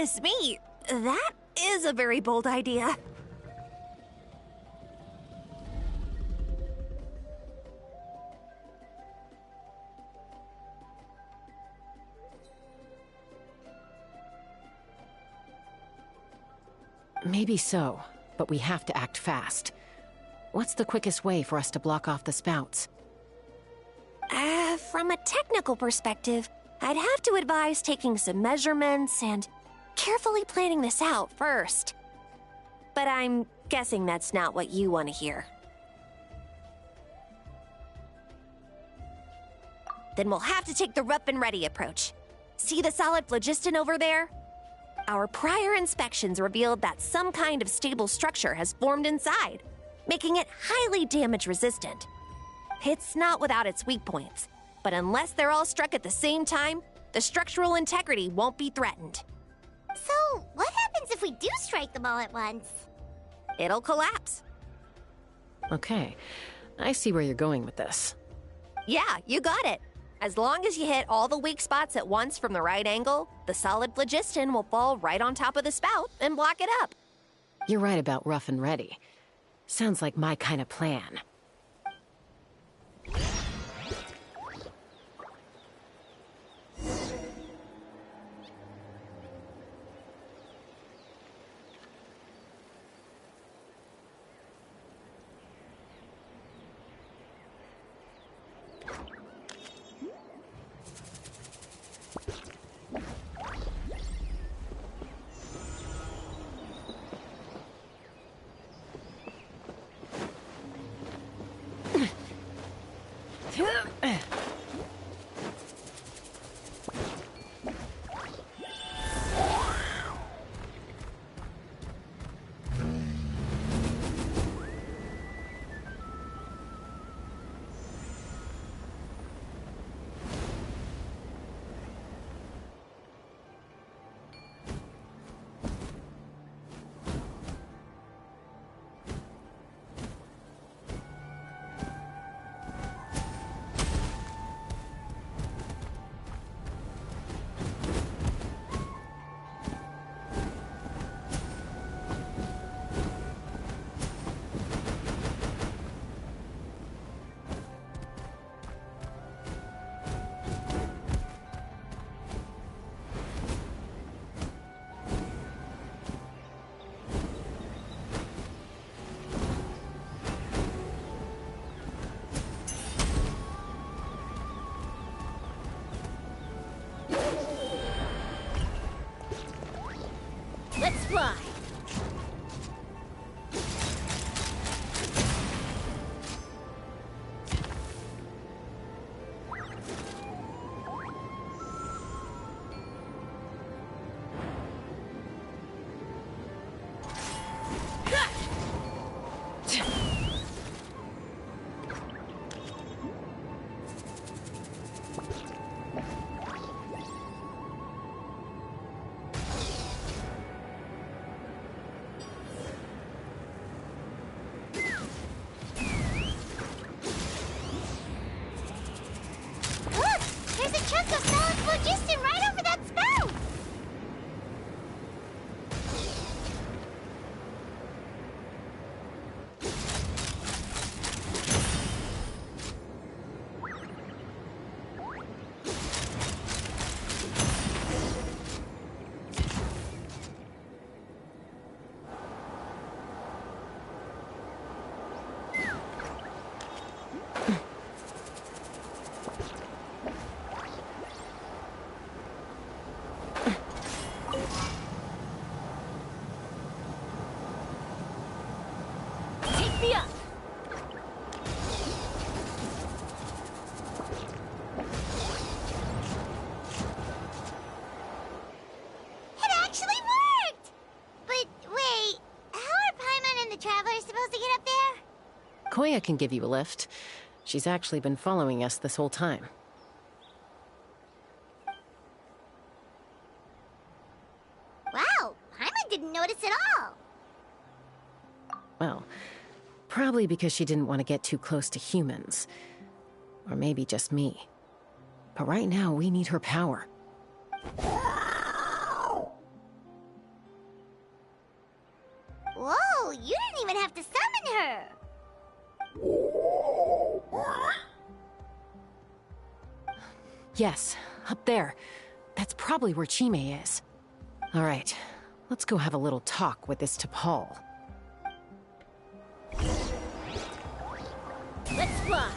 Goodness me! That is a very bold idea. Maybe so, but we have to act fast. What's the quickest way for us to block off the spouts? From a technical perspective, I'd have to advise taking some measurements and carefully planning this out first. But I'm guessing that's not what you want to hear. Then we'll have to take the rough and ready approach. See the solid phlogiston over there? Our prior inspections revealed that some kind of stable structure has formed inside, making it highly damage resistant. It's not without its weak points, but unless they're all struck at the same time, the structural integrity won't be threatened. So, what happens if we do strike them all at once? It'll collapse. Okay, I see where you're going with this. Yeah, you got it. As long as you hit all the weak spots at once from the right angle, the solid phlogiston will fall right on top of the spout and block it up. You're right about rough and ready. Sounds like my kind of plan. Let's fly! Phlogiston right over that spout! Koya can give you a lift. She's actually been following us this whole time. Wow, Paimon didn't notice at all. Well, probably because she didn't want to get too close to humans. Or maybe just me. But right now, we need her power. Whoa, you didn't even have to summon her! Yes, up there. That's probably where Chime is. Alright, let's go have a little talk with this T'Pol. Let's fly!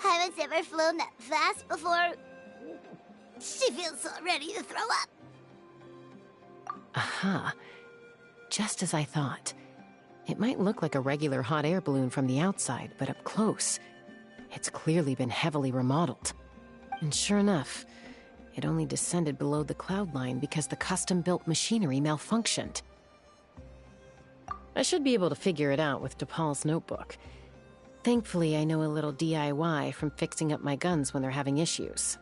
Haven't ever flown that fast before. She feels so ready to throw up. Aha. Just as I thought. It might look like a regular hot air balloon from the outside, but up close, it's clearly been heavily remodeled. And sure enough, it only descended below the cloud line because the custom-built machinery malfunctioned. I should be able to figure it out with T'Pol's notebook. Thankfully, I know a little DIY from fixing up my guns when they're having issues.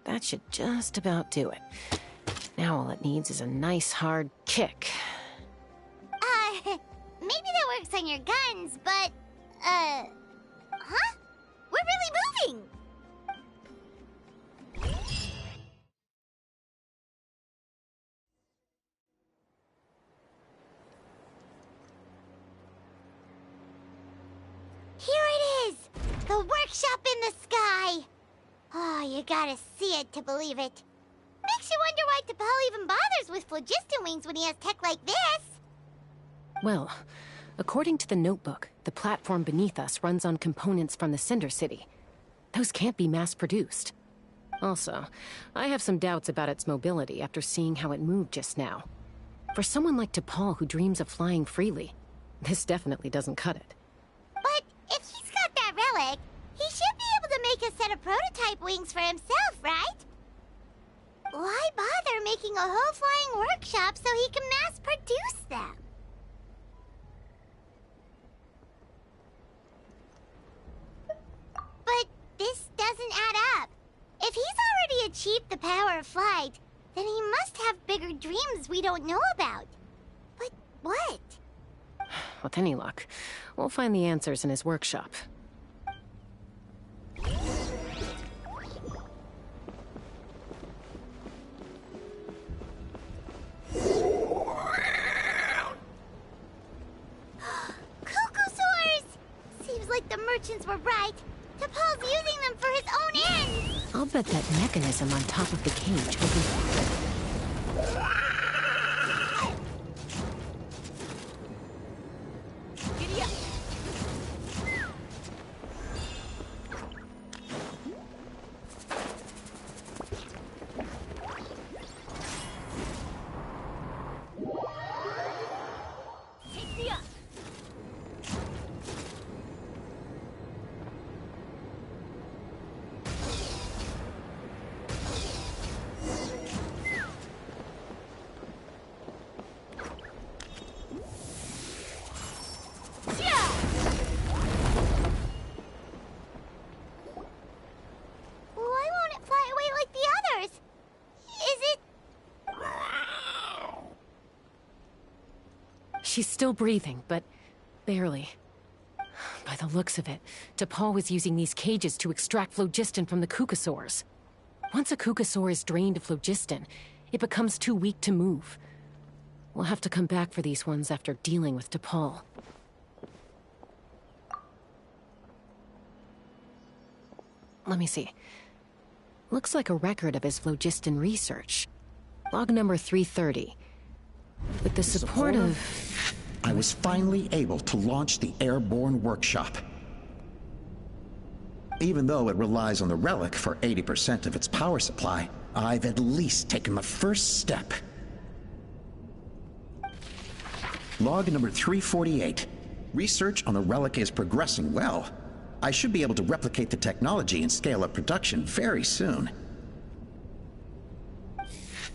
That should just about do it. Now all it needs is a nice hard kick. Maybe that works on your guns, but, huh? We're really moving! Here it is! The workshop in the sky! Oh, you gotta see it to believe it. Makes you wonder why T'Pol even bothers with phlogiston wings when he has tech like this. Well, according to the notebook, the platform beneath us runs on components from the Cinder City. Those can't be mass-produced. Also, I have some doubts about its mobility after seeing how it moved just now. For someone like T'Pol who dreams of flying freely, this definitely doesn't cut it. But if he's got that relic, he should be able to make a set of prototype wings for himself, right? Why bother making a whole flying workshop so he can mass-produce them? But this doesn't add up. If he's already achieved the power of flight, then he must have bigger dreams we don't know about. But what? With any luck, we'll find the answers in his workshop. Cuckoosaurs! Seems like the merchants were right. T'Pol's using them for his own ends! I'll bet that mechanism on top of the cage will Giddy up! Take me up! Why won't it fly away like the others? Is it... She's still breathing, but barely. By the looks of it, T'Pol was using these cages to extract phlogiston from the Cuckosaurs. Once a Cuckosaur is drained of phlogiston, it becomes too weak to move. We'll have to come back for these ones after dealing with T'Pol. Let me see. Looks like a record of his phlogiston research. Log number 330. With the support of... I was finally able to launch the airborne workshop. Even though it relies on the relic for 80% of its power supply, I've at least taken the first step. Log number 348. Research on the relic is progressing well. I should be able to replicate the technology and scale up production very soon.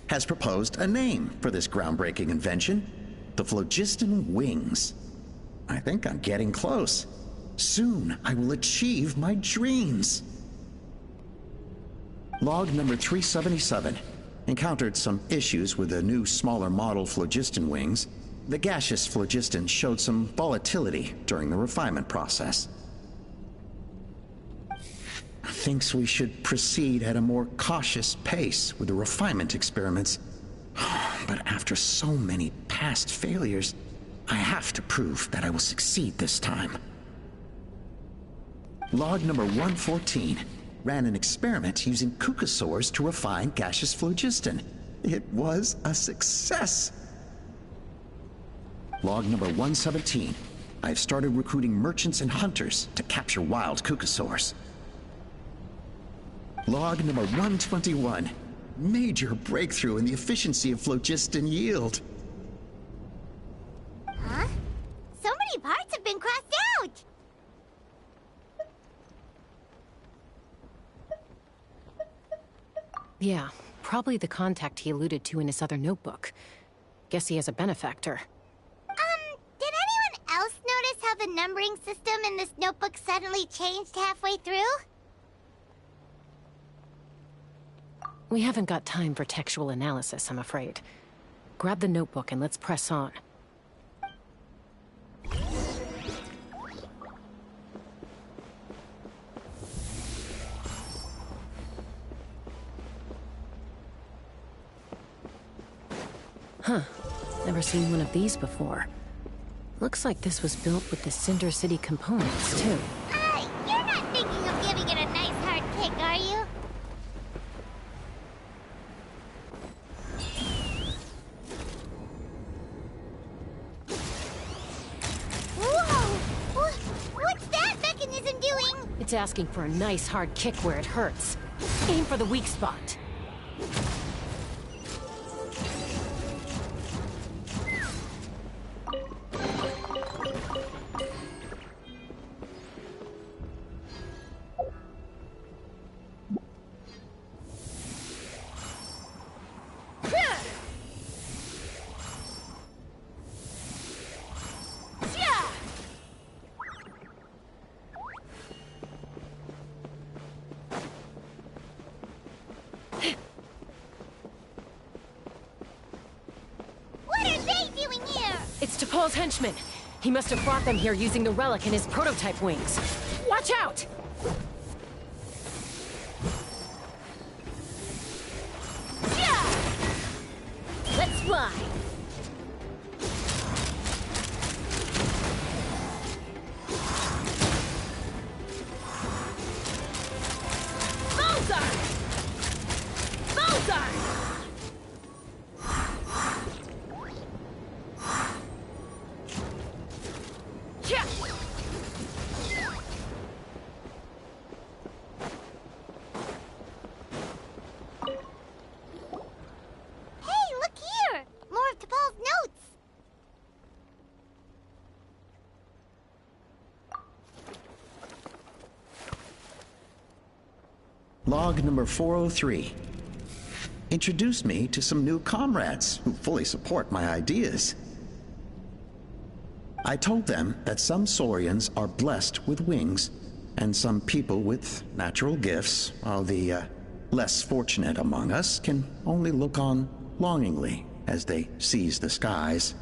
Has proposed a name for this groundbreaking invention. The phlogiston wings. I think I'm getting close. Soon I will achieve my dreams. Log number 377. encountered some issues with the new, smaller model phlogiston wings. The gaseous phlogiston showed some volatility during the refinement process. Thinks we should proceed at a more cautious pace with the refinement experiments. But after so many past failures, I have to prove that I will succeed this time. Log number 114 ran an experiment using cucosaurs to refine gaseous phlogiston. It was a success. Log number 117. I've started recruiting merchants and hunters to capture wild cucosaurs. Log number 121. Major breakthrough in the efficiency of phlogiston yield. Huh? So many parts have been crossed out! Yeah, probably the contact he alluded to in his other notebook. Guess he has a benefactor. Did anyone else notice how the numbering system in this notebook suddenly changed halfway through? We haven't got time for textual analysis, I'm afraid. Grab the notebook and let's press on. Huh. Never seen one of these before. Looks like this was built with the Cinder City components, too. You're not thinking of giving it a nice hard kick, are you? Whoa! What's that mechanism doing? It's asking for a nice hard kick where it hurts. Aim for the weak spot. It's T'Pol's henchman. He must have brought them here using the relic in his prototype wings. Watch out! Let's fly! Bullseye! Bullseye! Log number 403. Introduced me to some new comrades who fully support my ideas. I told them that some saurians are blessed with wings, and some people with natural gifts, while the less fortunate among us can only look on longingly as they seize the skies.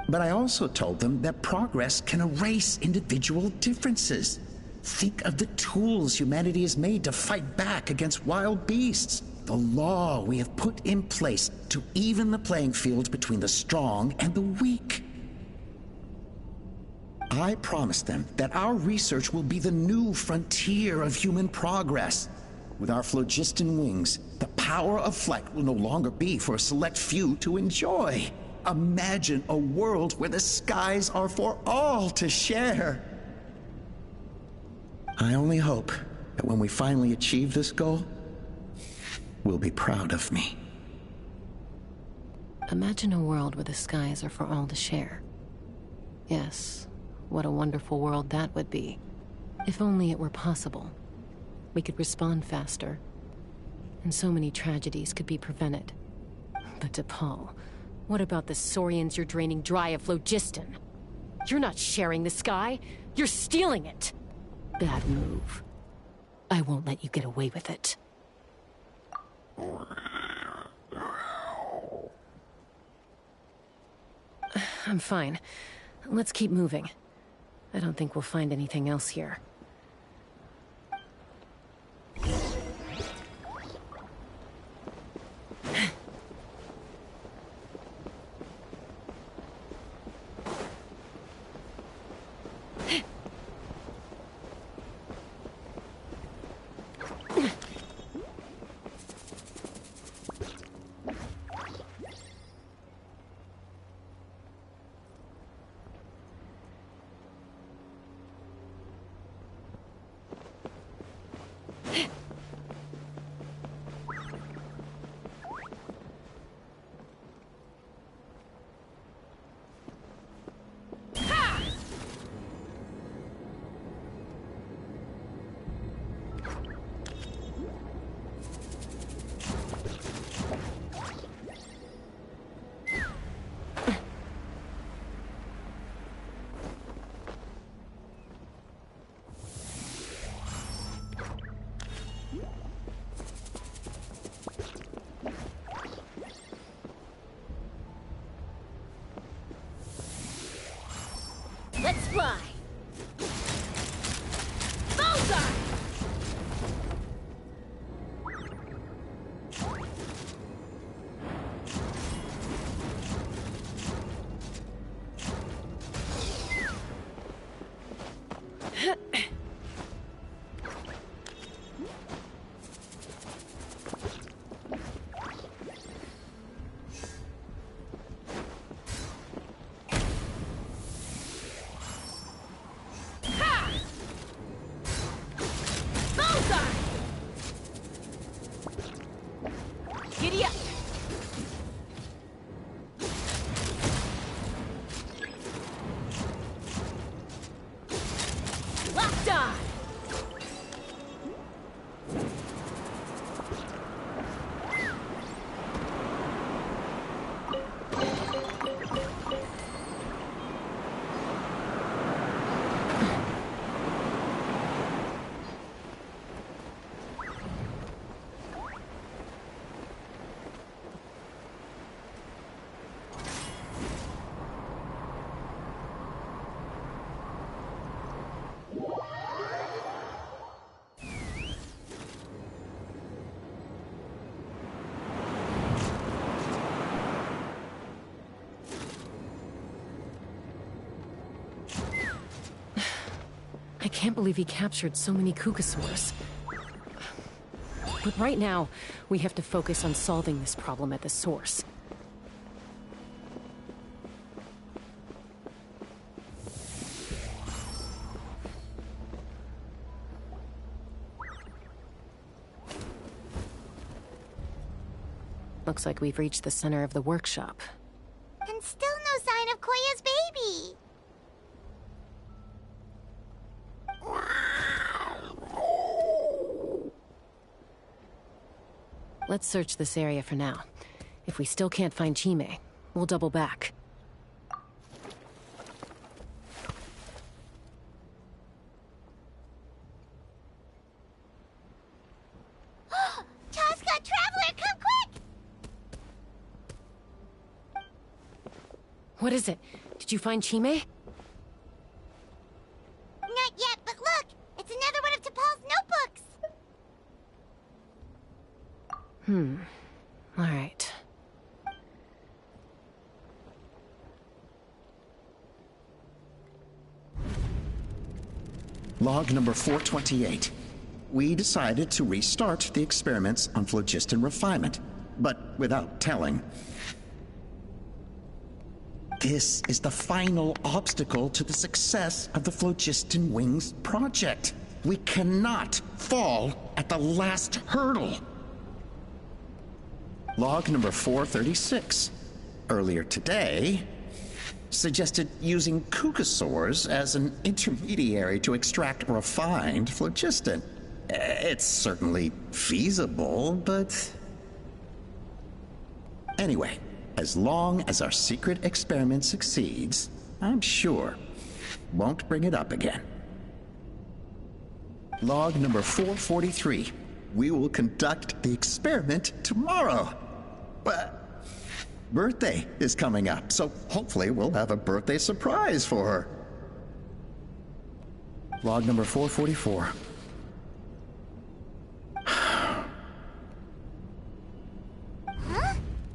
But I also told them that progress can erase individual differences. Think of the tools humanity has made to fight back against wild beasts. The law we have put in place to even the playing field between the strong and the weak. I promised them that our research will be the new frontier of human progress. With our phlogiston wings, the power of flight will no longer be for a select few to enjoy. Imagine a world where the skies are for all to share. I only hope that when we finally achieve this goal, we'll be proud of me. Imagine a world where the skies are for all to share. Yes, what a wonderful world that would be. If only it were possible. We could respond faster, and so many tragedies could be prevented. But T'Pol, what about the saurians you're draining dry of phlogiston? You're not sharing the sky, you're stealing it! Bad move. I won't let you get away with it. I'm fine. Let's keep moving. I don't think we'll find anything else here. Let's fly! Bullseye! Giddy up! Locked on! I can't believe he captured so many Kukasaurs. But right now, we have to focus on solving this problem at the source. Looks like we've reached the center of the workshop. And still no sign of Koya's baby. Let's search this area for now. If we still can't find Chime, we'll double back. Tosca, Traveler, come quick! What is it? Did you find Chime? Not yet, but look! It's another one of T'Pol's notebooks! All right. Log number 428. We decided to restart the experiments on phlogiston refinement, but without telling. This is the final obstacle to the success of the Phlogiston Wings project. We cannot fall at the last hurdle. Log number 436. Earlier today, suggested using Kukasaurs as an intermediary to extract refined phlogiston. It's certainly feasible, but... Anyway, as long as our secret experiment succeeds, I'm sure won't bring it up again. Log number 443. We will conduct the experiment tomorrow. But birthday is coming up, so hopefully we'll have a birthday surprise for her. Log number 444. Huh?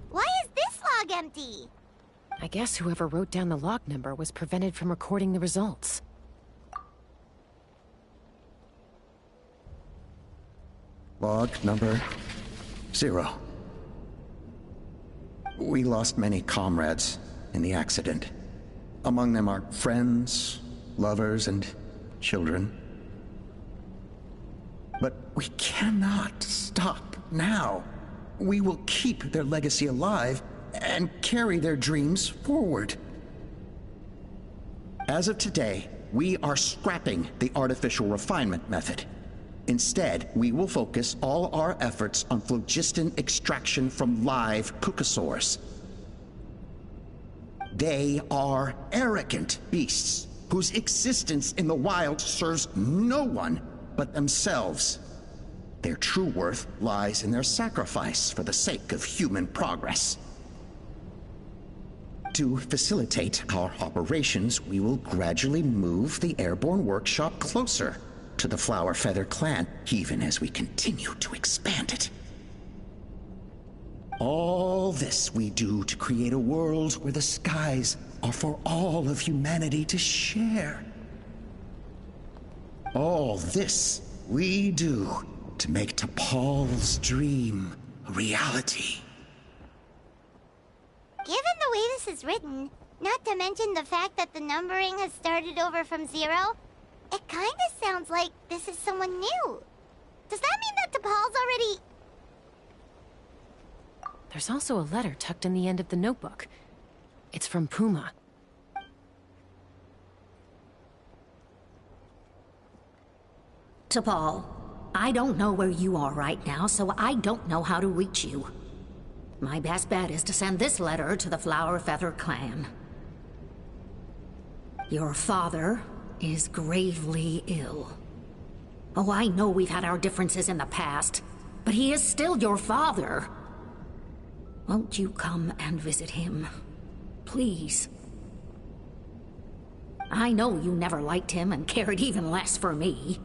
Why is this log empty? I guess whoever wrote down the log number was prevented from recording the results. Log number 0. We lost many comrades in the accident. Among them are friends, lovers, and children. But we cannot stop now. We will keep their legacy alive and carry their dreams forward. As of today, we are scrapping the artificial refinement method. Instead, we will focus all our efforts on phlogiston extraction from live pucasaurs. They are arrogant beasts whose existence in the wild serves no one but themselves. Their true worth lies in their sacrifice for the sake of human progress. To facilitate our operations, we will gradually move the airborne workshop closer to the Flower Feather clan, even as we continue to expand it. All this we do to create a world where the skies are for all of humanity to share. All this we do to make T'Pol's dream a reality. Given the way this is written, not to mention the fact that the numbering has started over from 0, it kind of sounds like this is someone new. Does that mean that T'Pol's already... There's also a letter tucked in the end of the notebook. It's from Puma. T'Pol, I don't know where you are right now, so I don't know how to reach you. My best bet is to send this letter to the Flower Feather clan. Your father is gravely ill. Oh, I know we've had our differences in the past, but he is still your father. Won't you come and visit him? Please. I know you never liked him and cared even less for me.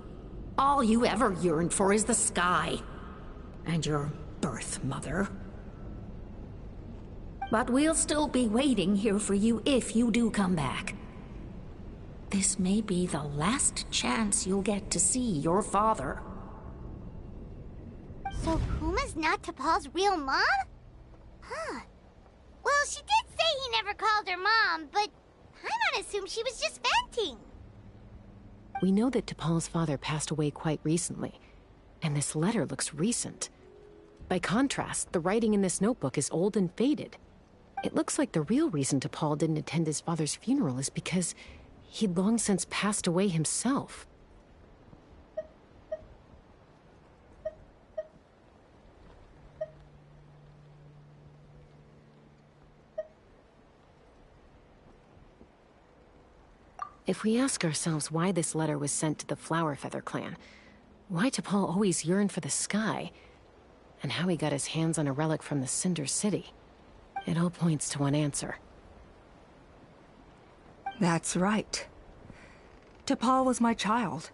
All you ever yearned for is the sky. And your birth mother. But we'll still be waiting here for you if you do come back. This may be the last chance you'll get to see your father. So Puma's not T'Pol's real mom? Huh. Well, she did say he never called her mom, but I might assume she was just venting. We know that T'Pol's father passed away quite recently, and this letter looks recent. By contrast, the writing in this notebook is old and faded. It looks like the real reason T'Pol didn't attend his father's funeral is because he'd long since passed away himself. If we ask ourselves why this letter was sent to the Flower Feather clan, why T'Pol always yearned for the sky, and how he got his hands on a relic from the Cinder City, it all points to one answer. That's right. T'Pol was my child.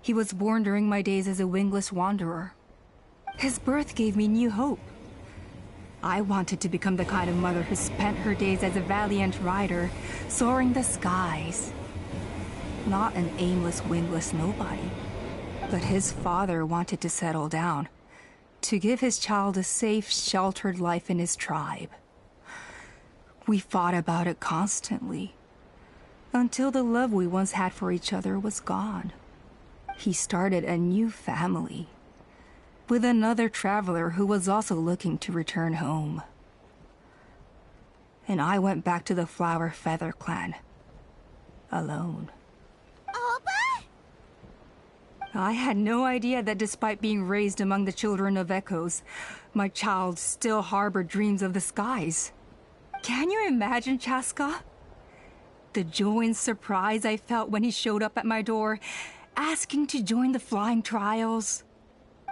He was born during my days as a wingless wanderer. His birth gave me new hope. I wanted to become the kind of mother who spent her days as a valiant rider, soaring the skies. Not an aimless, wingless nobody. But his father wanted to settle down, to give his child a safe, sheltered life in his tribe. We fought about it constantly, until the love we once had for each other was gone. He started a new family, with another traveler who was also looking to return home. And I went back to the Flower Feather clan, alone. Opa? I had no idea that despite being raised among the children of echoes, my child still harbored dreams of the skies. Can you imagine, Chaska? The joy and surprise I felt when he showed up at my door, asking to join the flying trials.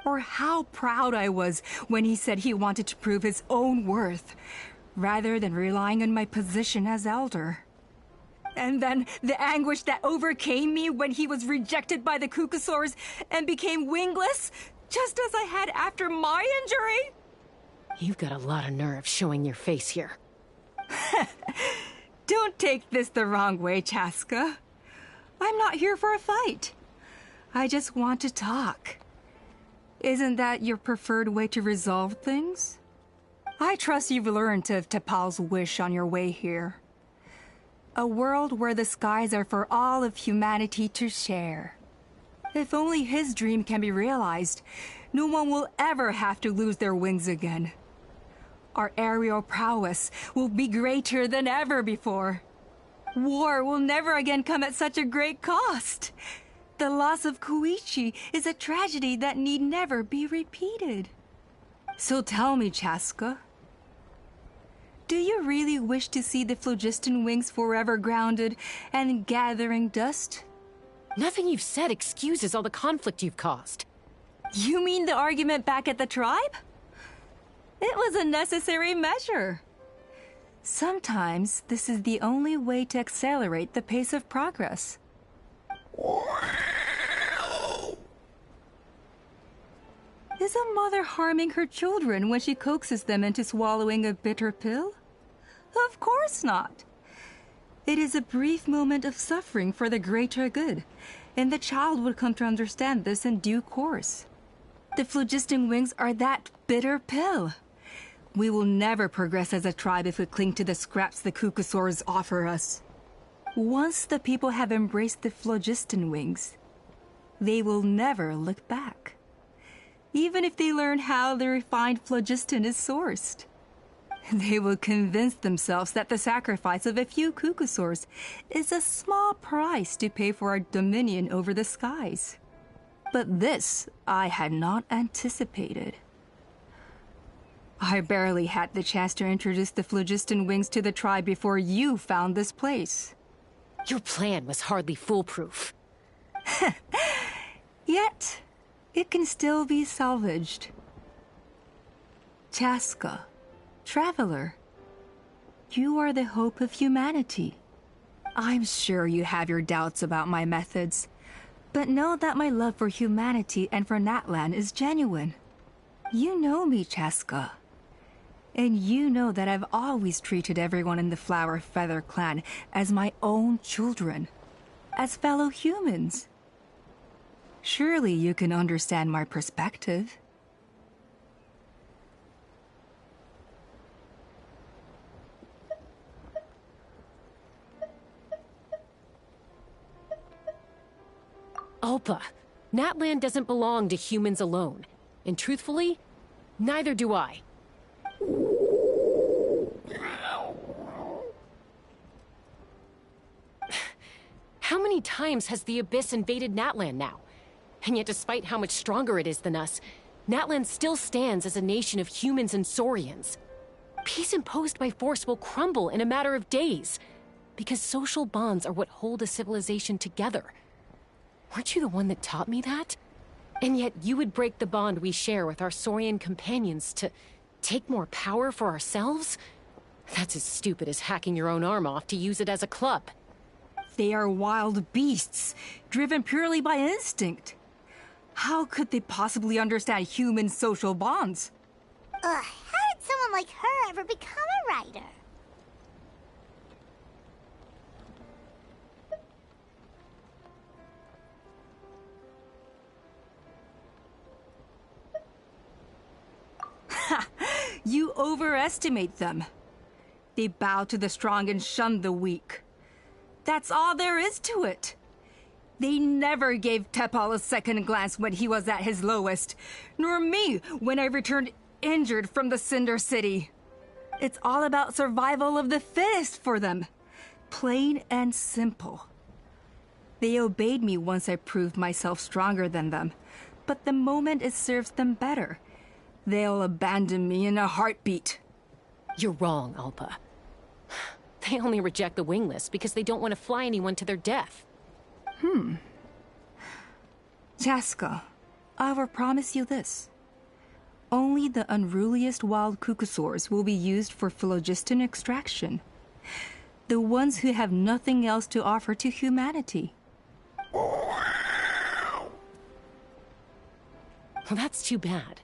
or how proud I was when he said he wanted to prove his own worth, rather than relying on my position as elder. And then the anguish that overcame me when he was rejected by the Kukusaurs and became wingless, just as I had after my injury. You've got a lot of nerve showing your face here. Don't take this the wrong way, Chaska. I'm not here for a fight. I just want to talk. Isn't that your preferred way to resolve things? I trust you've learned of T'Pol's wish on your way here. A world where the skies are for all of humanity to share. If only his dream can be realized, no one will ever have to lose their wings again. Our aerial prowess will be greater than ever before. War will never again come at such a great cost. The loss of Koichi is a tragedy that need never be repeated. So tell me, Chaska, do you really wish to see the phlogiston wings forever grounded and gathering dust? Nothing you've said excuses all the conflict you've caused. You mean the argument back at the tribe? It was a necessary measure. Sometimes this is the only way to accelerate the pace of progress. Is a mother harming her children when she coaxes them into swallowing a bitter pill? Of course not. It is a brief moment of suffering for the greater good, and the child would come to understand this in due course. The phlogiston wings are that bitter pill. We will never progress as a tribe if we cling to the scraps the Kukusaurs offer us. Once the people have embraced the phlogiston wings, they will never look back. Even if they learn how the refined phlogiston is sourced. They will convince themselves that the sacrifice of a few Kukusaurs is a small price to pay for our dominion over the skies. But this I had not anticipated. I barely had the chance to introduce the phlogiston wings to the tribe before you found this place. Your plan was hardly foolproof. Yet, it can still be salvaged. Chaska, traveler, you are the hope of humanity. I'm sure you have your doubts about my methods, but know that my love for humanity and for Natlan is genuine. You know me, Chaska. And you know that I've always treated everyone in the Flower Feather clan as my own children, as fellow humans. Surely you can understand my perspective. Alpa, Natlan doesn't belong to humans alone. And truthfully, neither do I. How many times has the Abyss invaded Natlan now? And yet despite how much stronger it is than us, Natlan still stands as a nation of humans and Saurians. Peace imposed by force will crumble in a matter of days, because social bonds are what hold a civilization together. Weren't you the one that taught me that? And yet you would break the bond we share with our Saurian companions to take more power for ourselves? That's as stupid as hacking your own arm off to use it as a club. They are wild beasts, driven purely by instinct. How could they possibly understand human social bonds? How did someone like her ever become a writer? You overestimate them. They bow to the strong and shun the weak. That's all there is to it. They never gave T'Pol a second glance when he was at his lowest, nor me when I returned injured from the Cinder City. It's all about survival of the fittest for them. Plain and simple. They obeyed me once I proved myself stronger than them, but the moment it serves them better, they'll abandon me in a heartbeat. You're wrong, Alpa. They only reject the wingless because they don't want to fly anyone to their death. Chaska, I will promise you this. Only the unruliest wild cucosaurs will be used for phlogiston extraction. The ones who have nothing else to offer to humanity. Well, that's too bad.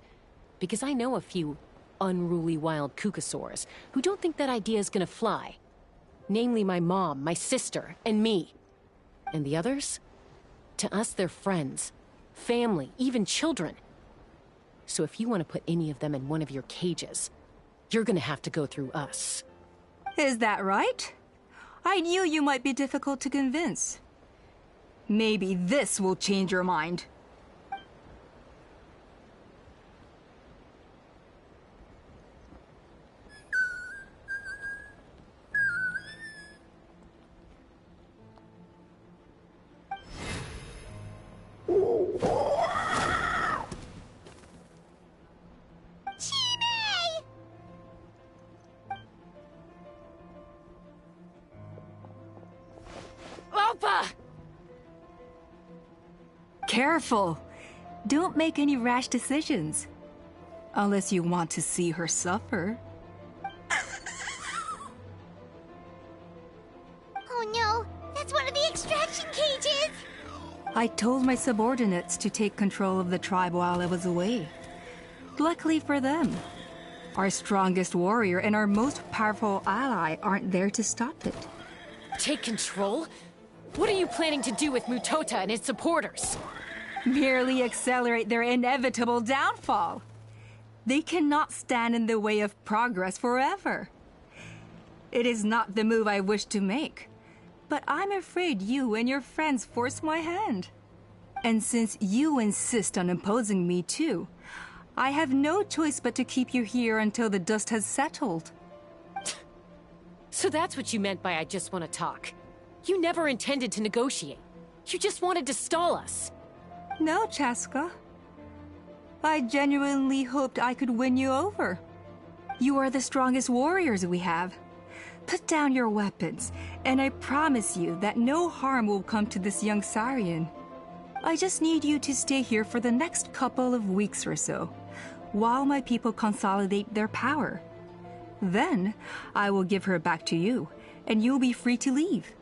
Because I know a few unruly wild cucosaurs who don't think that idea is gonna fly. Namely my mom, my sister, and me. And the others? To us, they're friends, family, even children. So if you want to put any of them in one of your cages, you're gonna have to go through us. Is that right? I knew you might be difficult to convince. Maybe this will change your mind. Careful! Don't make any rash decisions. Unless you want to see her suffer. Oh no, that's one of the extraction cages! I told my subordinates to take control of the tribe while I was away. Luckily for them, our strongest warrior and our most powerful ally aren't there to stop it. Take control? What are you planning to do with Mutota and his supporters? Merely accelerate their inevitable downfall. They cannot stand in the way of progress forever. It is not the move I wish to make, but I'm afraid you and your friends force my hand. And since you insist on imposing me too, I have no choice but to keep you here until the dust has settled. So that's what you meant by I just want to talk. You never intended to negotiate. You just wanted to stall us. No, Chaska. I genuinely hoped I could win you over. You are the strongest warriors we have. Put down your weapons, and I promise you that no harm will come to this young Saurian. I just need you to stay here for the next couple of weeks or so, while my people consolidate their power. Then, I will give her back to you, and you'll be free to leave.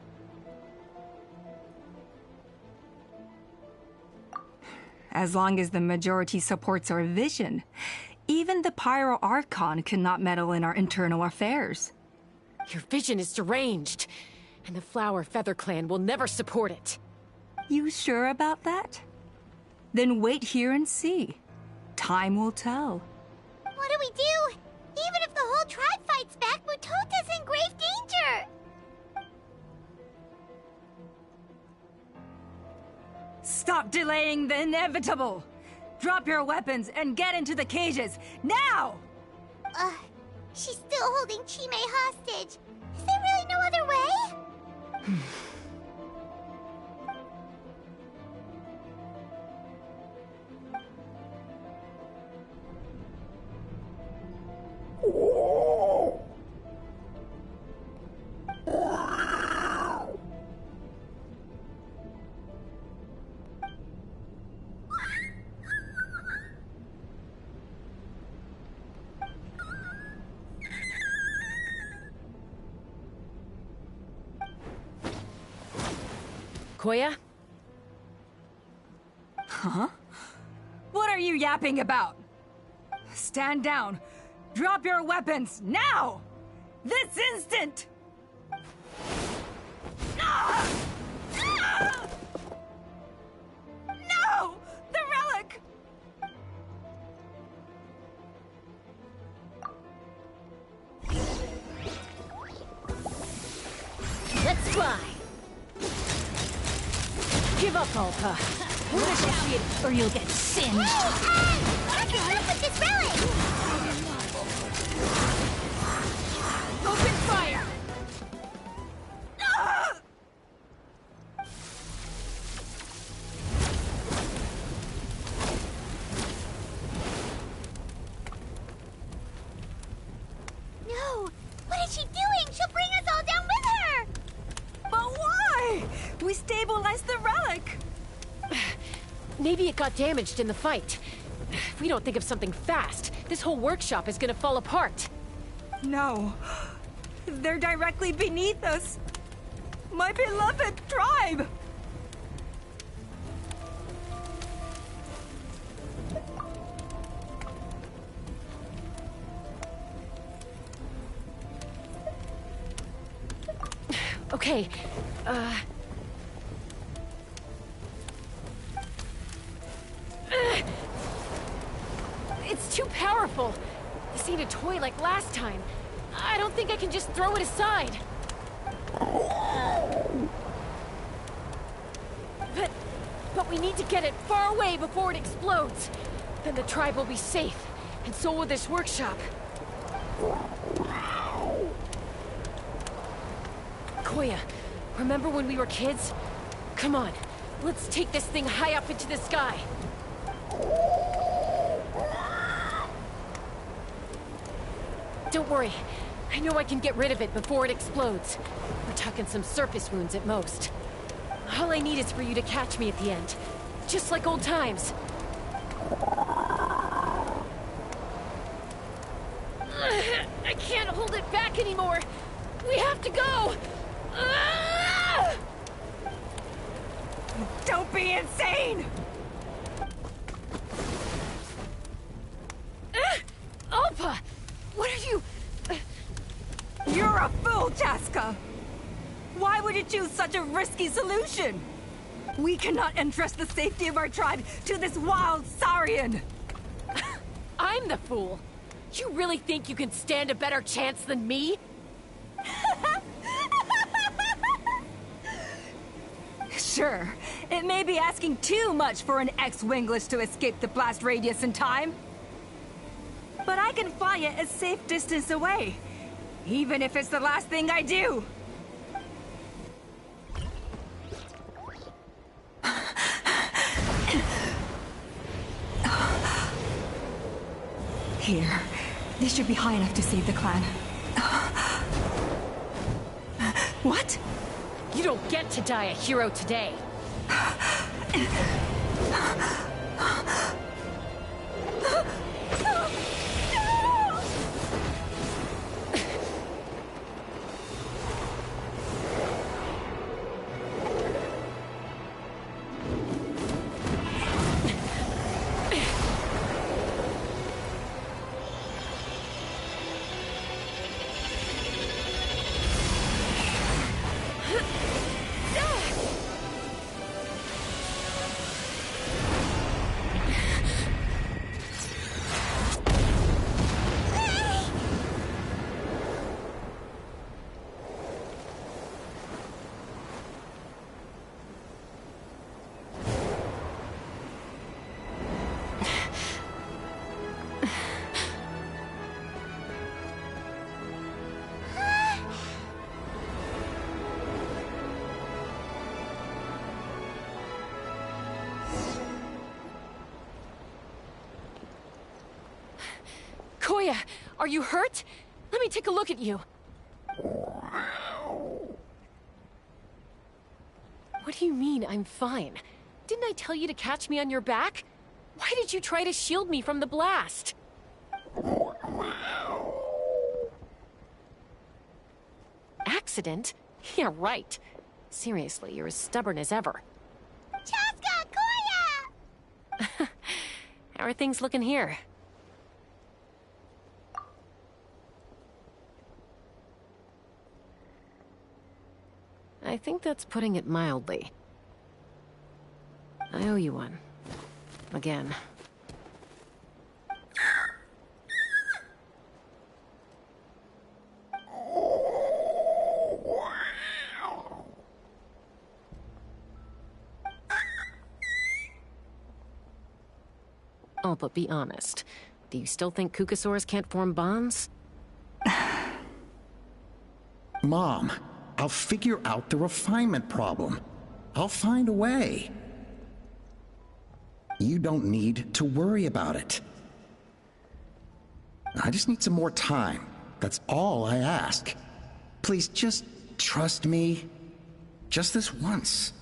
As long as the majority supports our vision, even the Pyro Archon cannot meddle in our internal affairs. Your vision is deranged, and the Flower Feather Clan will never support it. You sure about that? Then wait here and see. Time will tell. What do we do? Even if the whole tribe fights back, Mutota's in grave danger! Stop delaying the inevitable! Drop your weapons and get into the cages, now! She's still holding Chime hostage. Is there really no other way? Koya? Huh? What are you yapping about? Stand down. Drop your weapons, now! This instant! Ah! Ah! No! The relic! Let's fly! Give up, Alpa. Finish it, or you'll get singed. I can help with this relic! Open fire! No! What is she doing? She'll bring us all down with her! But why? We stabilized the relic! Maybe it got damaged in the fight. If we don't think of something fast, this whole workshop is gonna fall apart. No. They're directly beneath us. My beloved tribe! Okay, it's too powerful. This ain't a toy like last time. I don't think I can just throw it aside. But we need to get it far away before it explodes. Then the tribe will be safe, and so will this workshop. Koya, remember when we were kids? Come on, let's take this thing high up into the sky. Don't worry, I know I can get rid of it before it explodes. We're talking some surface wounds at most. All I need is for you to catch me at the end, just like old times. I can't hold it back anymore. We have to go. Don't be insane! Alpa! What are you... You're a fool, Jaska! Why would you choose such a risky solution? We cannot entrust the safety of our tribe to this wild Saurian! I'm the fool. You really think you can stand a better chance than me? Sure, it may be asking too much for an ex-wingless to escape the blast radius in time. But I can fly it a safe distance away, even if it's the last thing I do. Here, this should be high enough to save the clan. What? You don't get to die a hero today. Koya, are you hurt? Let me take a look at you. What do you mean, I'm fine? Didn't I tell you to catch me on your back? Why did you try to shield me from the blast? Accident? Yeah, right. Seriously, you're as stubborn as ever. Chaska, Koya! How are things looking here? I think that's putting it mildly. I owe you one. Again. Oh, but be honest. Do you still think Kukasaurs can't form bonds? Mom, I'll figure out the refinement problem. I'll find a way. You don't need to worry about it. I just need some more time. That's all I ask. Please just trust me. Just this once.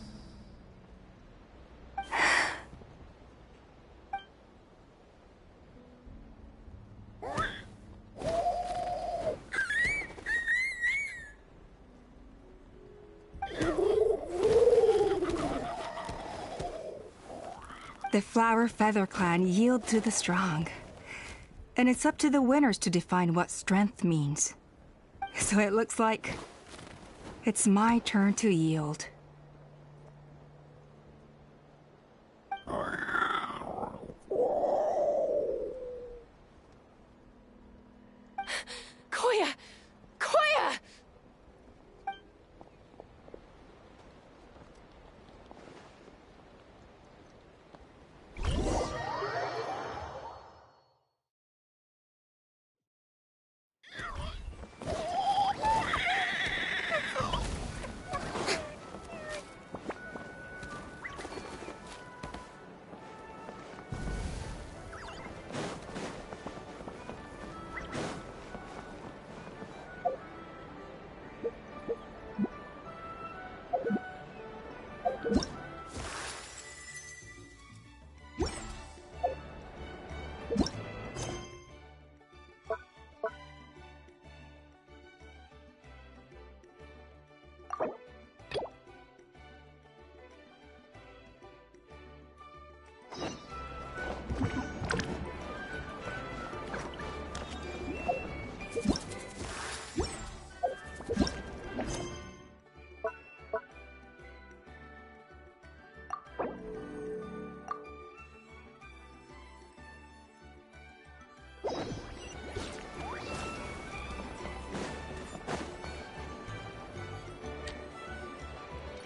The Flower Feather Clan yield to the strong. And it's up to the winners to define what strength means. So it looks like it's my turn to yield. Koya! Koya!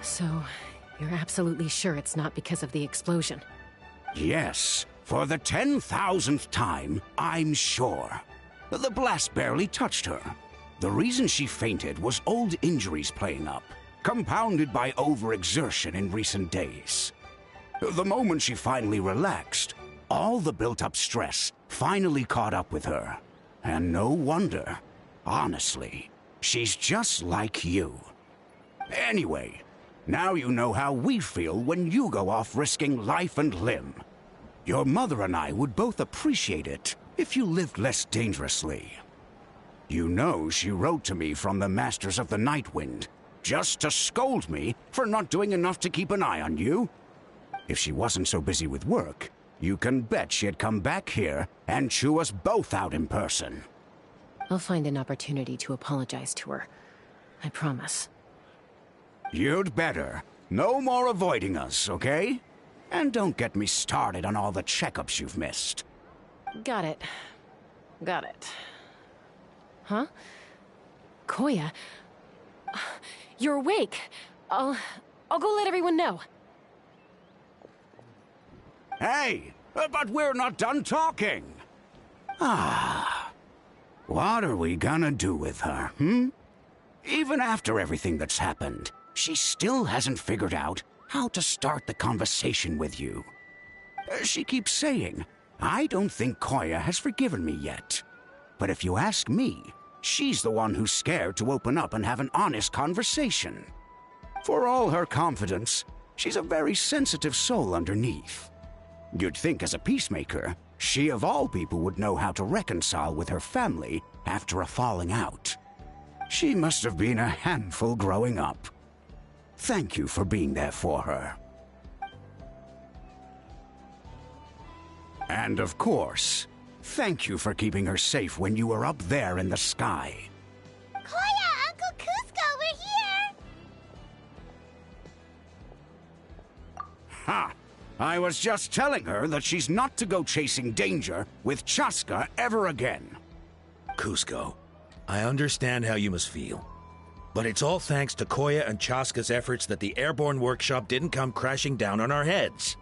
So, you're absolutely sure it's not because of the explosion? Yes, for the 10,000th time, I'm sure. The blast barely touched her. The reason she fainted was old injuries playing up, compounded by overexertion in recent days. The moment she finally relaxed, all the built-up stress finally caught up with her. And no wonder. Honestly, she's just like you. Anyway, now you know how we feel when you go off risking life and limb. Your mother and I would both appreciate it if you lived less dangerously. You know she wrote to me from the Masters of the Night Wind, just to scold me for not doing enough to keep an eye on you. If she wasn't so busy with work, you can bet she'd come back here and chew us both out in person. I'll find an opportunity to apologize to her. I promise. You'd better. No more avoiding us, okay? And don't get me started on all the checkups you've missed. Got it. Got it. Huh? Koya? You're awake. I'll go let everyone know. Hey, but we're not done talking. What are we gonna do with her, Even after everything that's happened, she still hasn't figured out how to start the conversation with you. She keeps saying, I don't think Koya has forgiven me yet. But if you ask me, she's the one who's scared to open up and have an honest conversation. For all her confidence, she's a very sensitive soul underneath. You'd think as a peacemaker, she of all people would know how to reconcile with her family after a falling out. She must have been a handful growing up. Thank you for being there for her. And of course, thank you for keeping her safe when you were up there in the sky. Koya, Uncle Cusco, we're here! Ha! I was just telling her that she's not to go chasing danger with Chaska ever again. Cusco, I understand how you must feel. But it's all thanks to Koya and Chaska's efforts that the airborne workshop didn't come crashing down on our heads.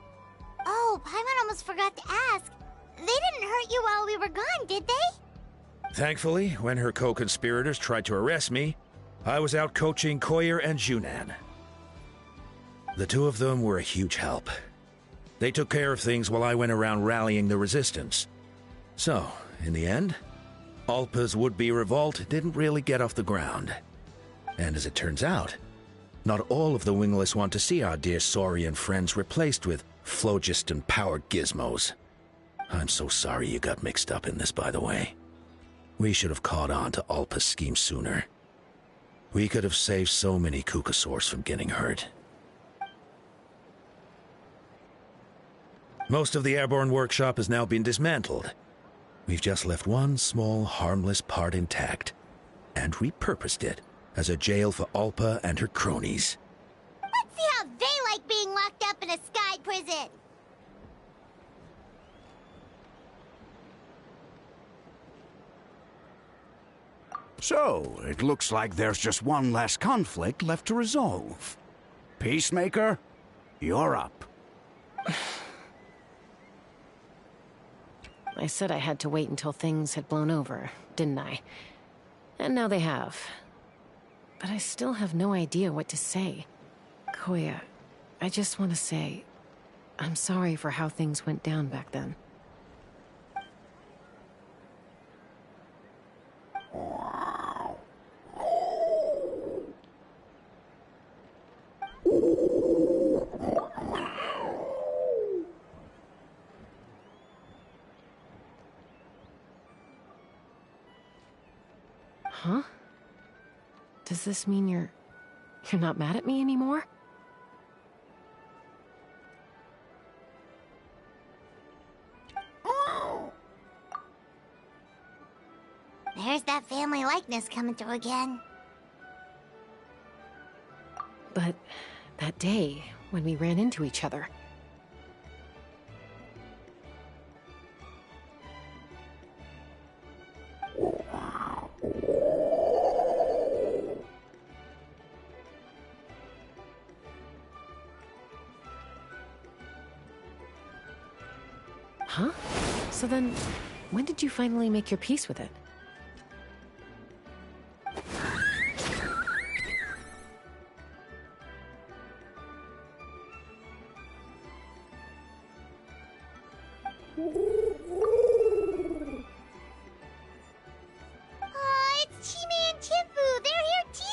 Oh, Paimon almost forgot to ask. They didn't hurt you while we were gone, did they? Thankfully, when her co-conspirators tried to arrest me, I was out coaching Koya and Junan. The two of them were a huge help. They took care of things while I went around rallying the resistance. So, in the end, Alpa's would-be revolt didn't really get off the ground. And as it turns out, not all of the wingless want to see our dear Saurian friends replaced with phlogiston-powered gizmos. I'm so sorry you got mixed up in this, by the way. We should have caught on to Alpa's scheme sooner. We could have saved so many Kukasaurs from getting hurt. Most of the airborne workshop has now been dismantled. We've just left one small, harmless part intact, and repurposed it as a jail for Alpa and her cronies. Let's see how they like being locked up in a sky prison. So, it looks like there's just one less conflict left to resolve. Peacemaker, you're up. I said I had to wait until things had blown over, didn't I? And now they have. But I still have no idea what to say. Koya, I just want to say, I'm sorry for how things went down back then. Huh? Does this mean you're not mad at me anymore? There's that family likeness coming through again. But that day, when we ran into each other... Huh? So then, when did you finally make your peace with it? Oh, it's Chime and Chimfu. They're here too.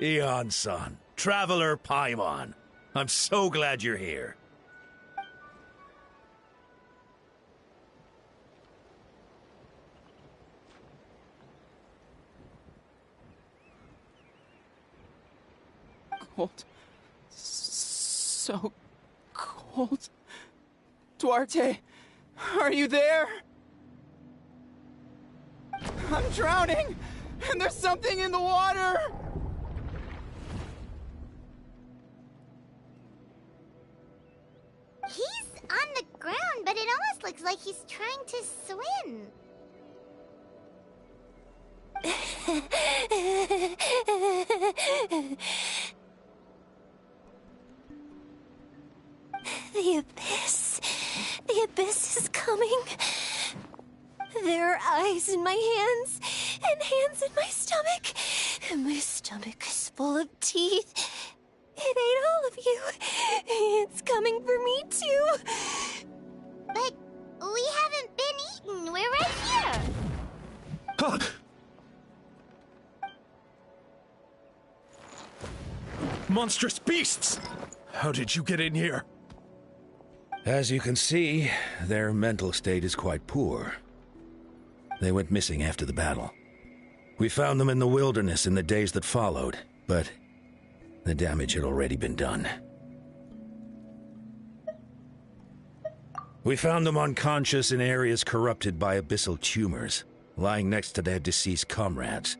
Eon-san, Traveler Paimon. I'm so glad you're here. Cold. So cold. Duarte, are you there? I'm drowning, and there's something in the water! He's on the ground, but it almost looks like he's trying to swim. The abyss. The abyss is coming. There are eyes in my hands, and hands in my stomach. And my stomach is full of teeth. It ate all of you. It's coming for me, too. But we haven't been eaten. We're right here. Huh. Monstrous beasts! How did you get in here? As you can see, their mental state is quite poor. They went missing after the battle. We found them in the wilderness in the days that followed, but the damage had already been done. We found them unconscious in areas corrupted by abyssal tumors, lying next to their deceased comrades.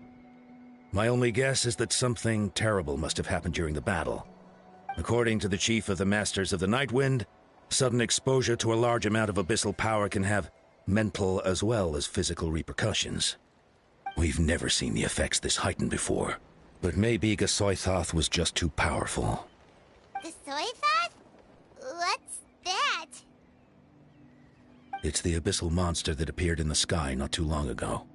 My only guess is that something terrible must have happened during the battle. According to the chief of the Masters of the Nightwind, sudden exposure to a large amount of abyssal power can have mental as well as physical repercussions. We've never seen the effects this heightened before, but maybe Gasoithoth was just too powerful. Gasoithoth? What's that? It's the abyssal monster that appeared in the sky not too long ago.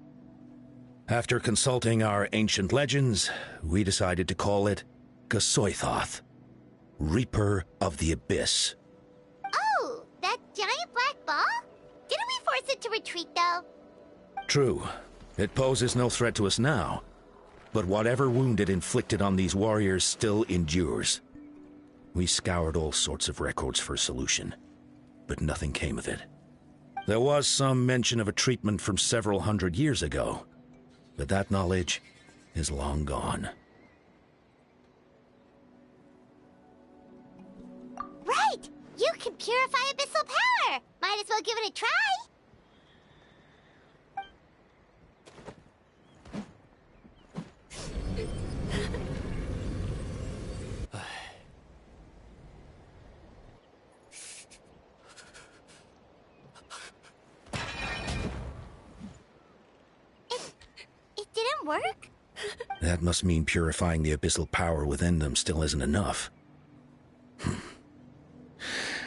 After consulting our ancient legends, we decided to call it Gasoithoth, Reaper of the Abyss. Oh, that giant black ball? Didn't we force it to retreat, though? True. It poses no threat to us now, but whatever wound it inflicted on these warriors still endures. We scoured all sorts of records for a solution, but nothing came of it. There was some mention of a treatment from several hundred years ago, but that knowledge is long gone. Right! You can purify abyssal power! Might as well give it a try! It didn't work? That must mean purifying the abyssal power within them still isn't enough.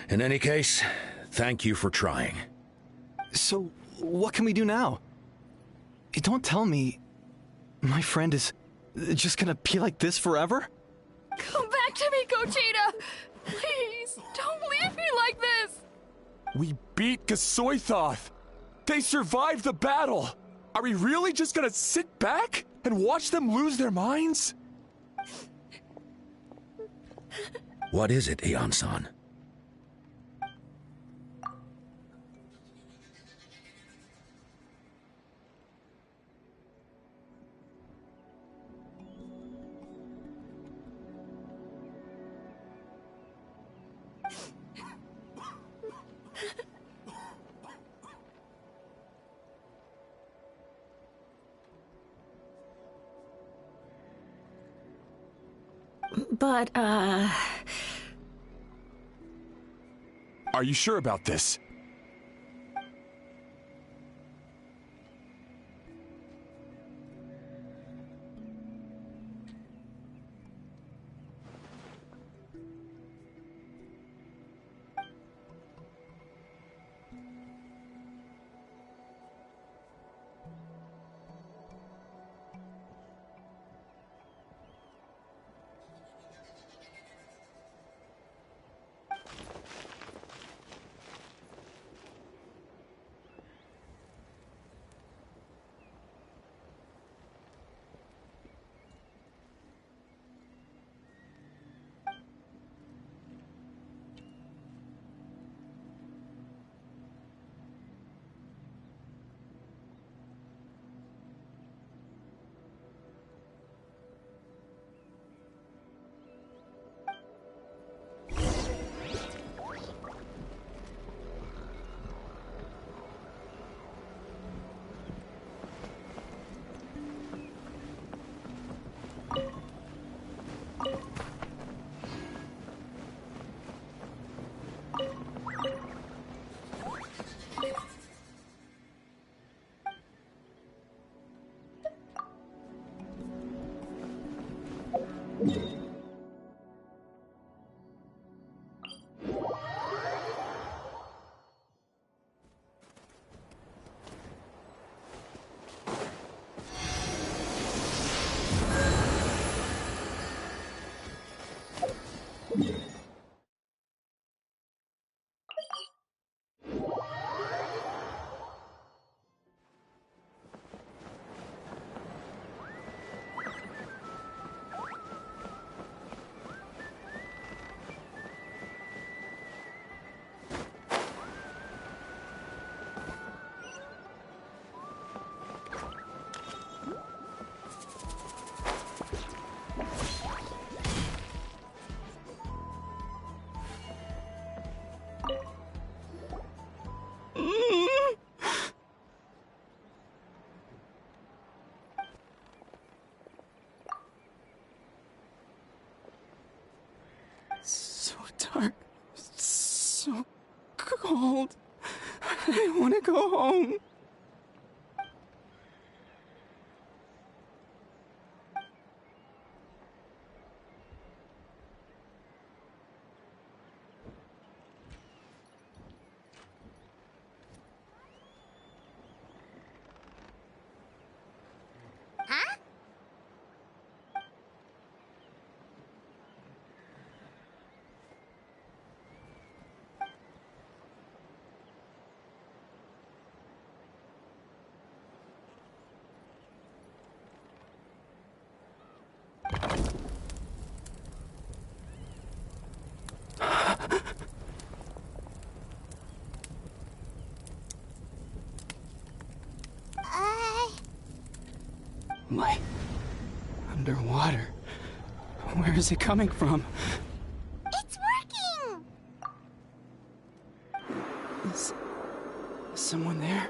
In any case, thank you for trying. So, what can we do now? Don't tell me my friend is just gonna be like this forever? Come back to me, Gogeta! Please, don't leave me like this! We beat Gasoithoth! They survived the battle! Are we really just gonna sit back and watch them lose their minds? What is it, Aeon-san? But, Are you sure about this? are so cold. I want to go home. Huh? Light. Underwater. Where is it coming from? It's working! Is someone there?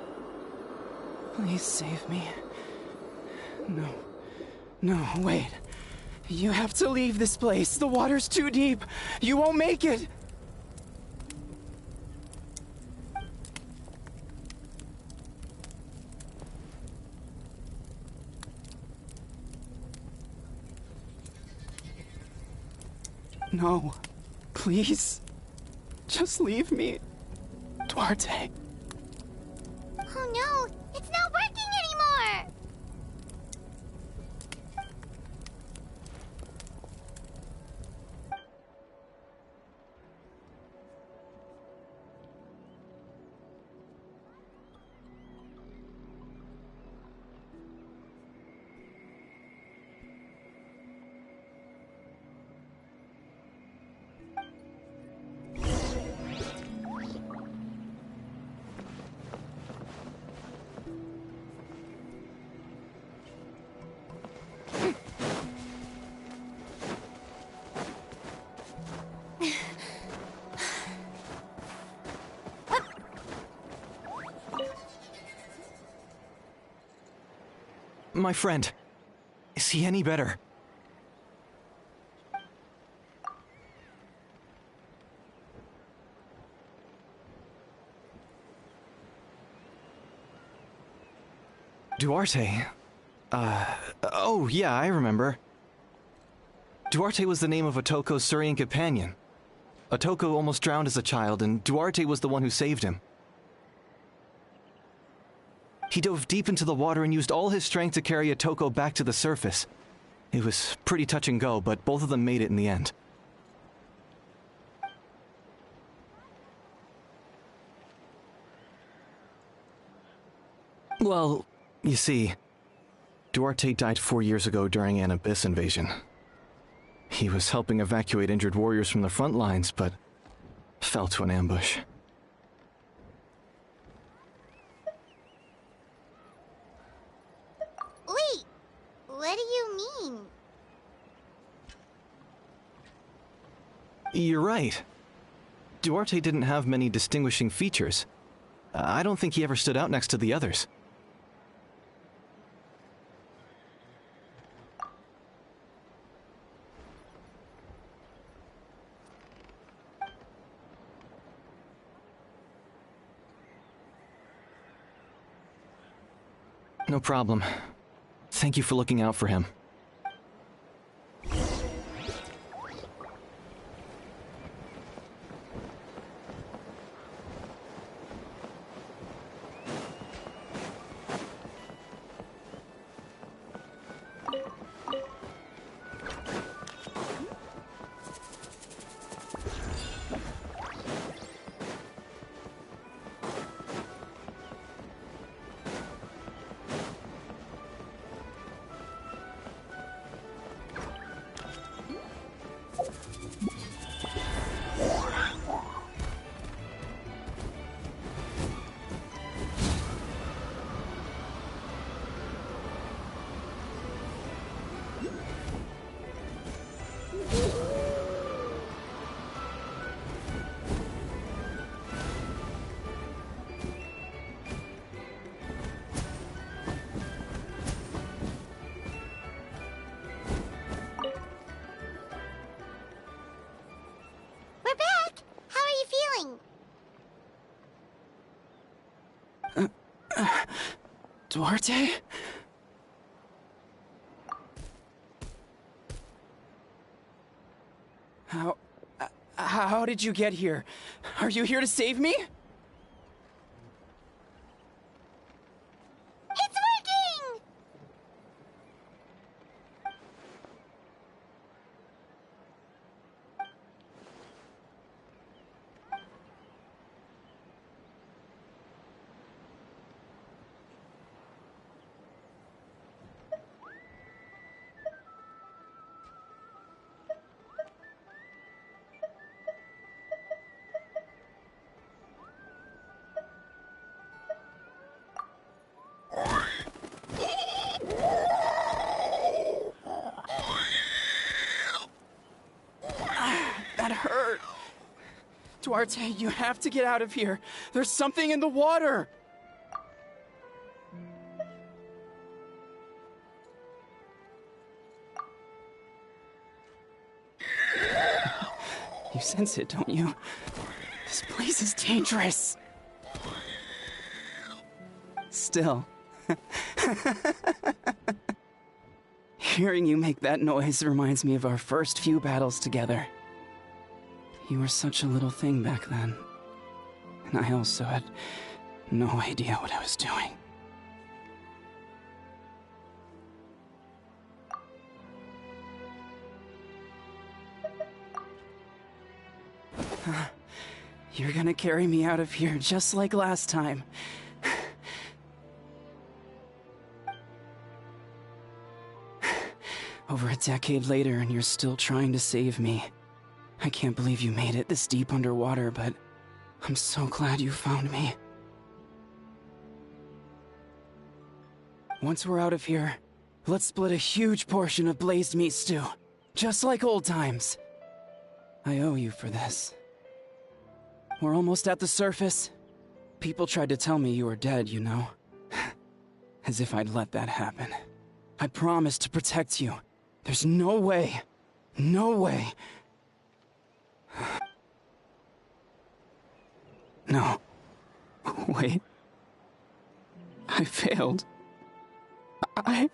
Please save me. No. No, wait. You have to leave this place. The water's too deep. You won't make it. No. Please. Just leave me. Duarte. Oh no, it's not working anymore! My friend. Is he any better? Duarte? Oh yeah, I remember. Duarte was the name of Otoko's Surian companion. Otoko almost drowned as a child, and Duarte was the one who saved him. He dove deep into the water and used all his strength to carry Otoko back to the surface. It was pretty touch and go, but both of them made it in the end. Well, you see, Duarte died 4 years ago during an Abyss invasion. He was helping evacuate injured warriors from the front lines, but fell to an ambush. Wait, what do you mean? You're right. Duarte didn't have many distinguishing features. I don't think he ever stood out next to the others. No problem. Thank you for looking out for him. Duarte? How did you get here? Are you here to save me? It's working! That hurt. Duarte, you have to get out of here. There's something in the water. You sense it, don't you? This place is dangerous. Still. Hearing you make that noise reminds me of our first few battles together. You were such a little thing back then. And I also had no idea what I was doing. You're gonna carry me out of here just like last time. Over a decade later, and you're still trying to save me. I can't believe you made it this deep underwater, but I'm so glad you found me. Once we're out of here, let's split a huge portion of blazed meat stew, just like old times. I owe you for this. We're almost at the surface. People tried to tell me you were dead, you know. As if I'd let that happen. I promised to protect you. There's no way. No way. No. Wait. I failed. I...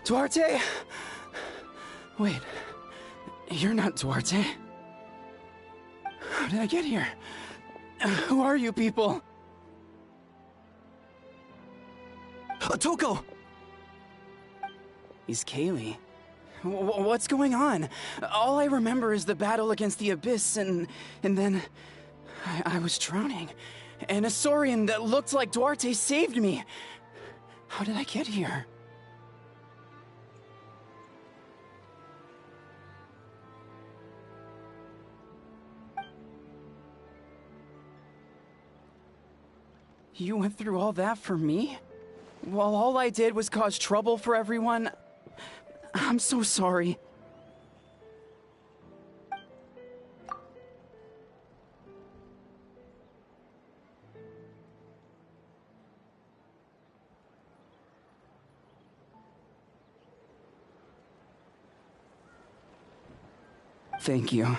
Duarte? Wait, you're not Duarte. How did I get here? Who are you people? Toko! He's Kaylee. What's going on? All I remember is the battle against the Abyss, and then I was drowning. And a Saurian that looked like Duarte saved me. How did I get here? You went through all that for me? While all I did was cause trouble for everyone? I'm so sorry. Thank you.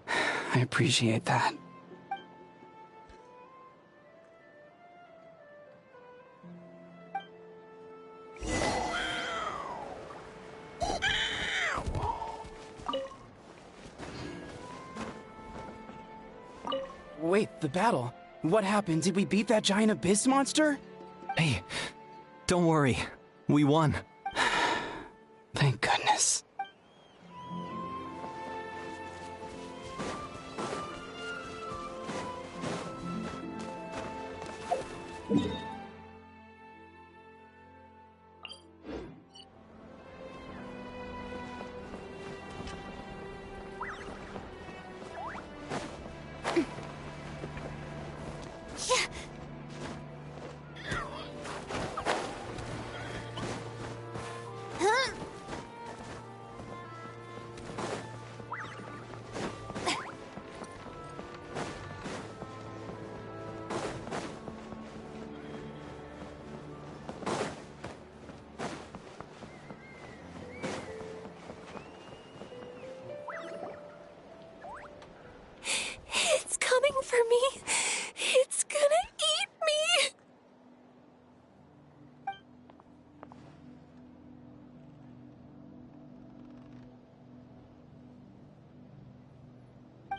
I appreciate that. Wait, the battle. What happened? Did we beat that giant abyss monster? Hey, don't worry. We won. Thank goodness.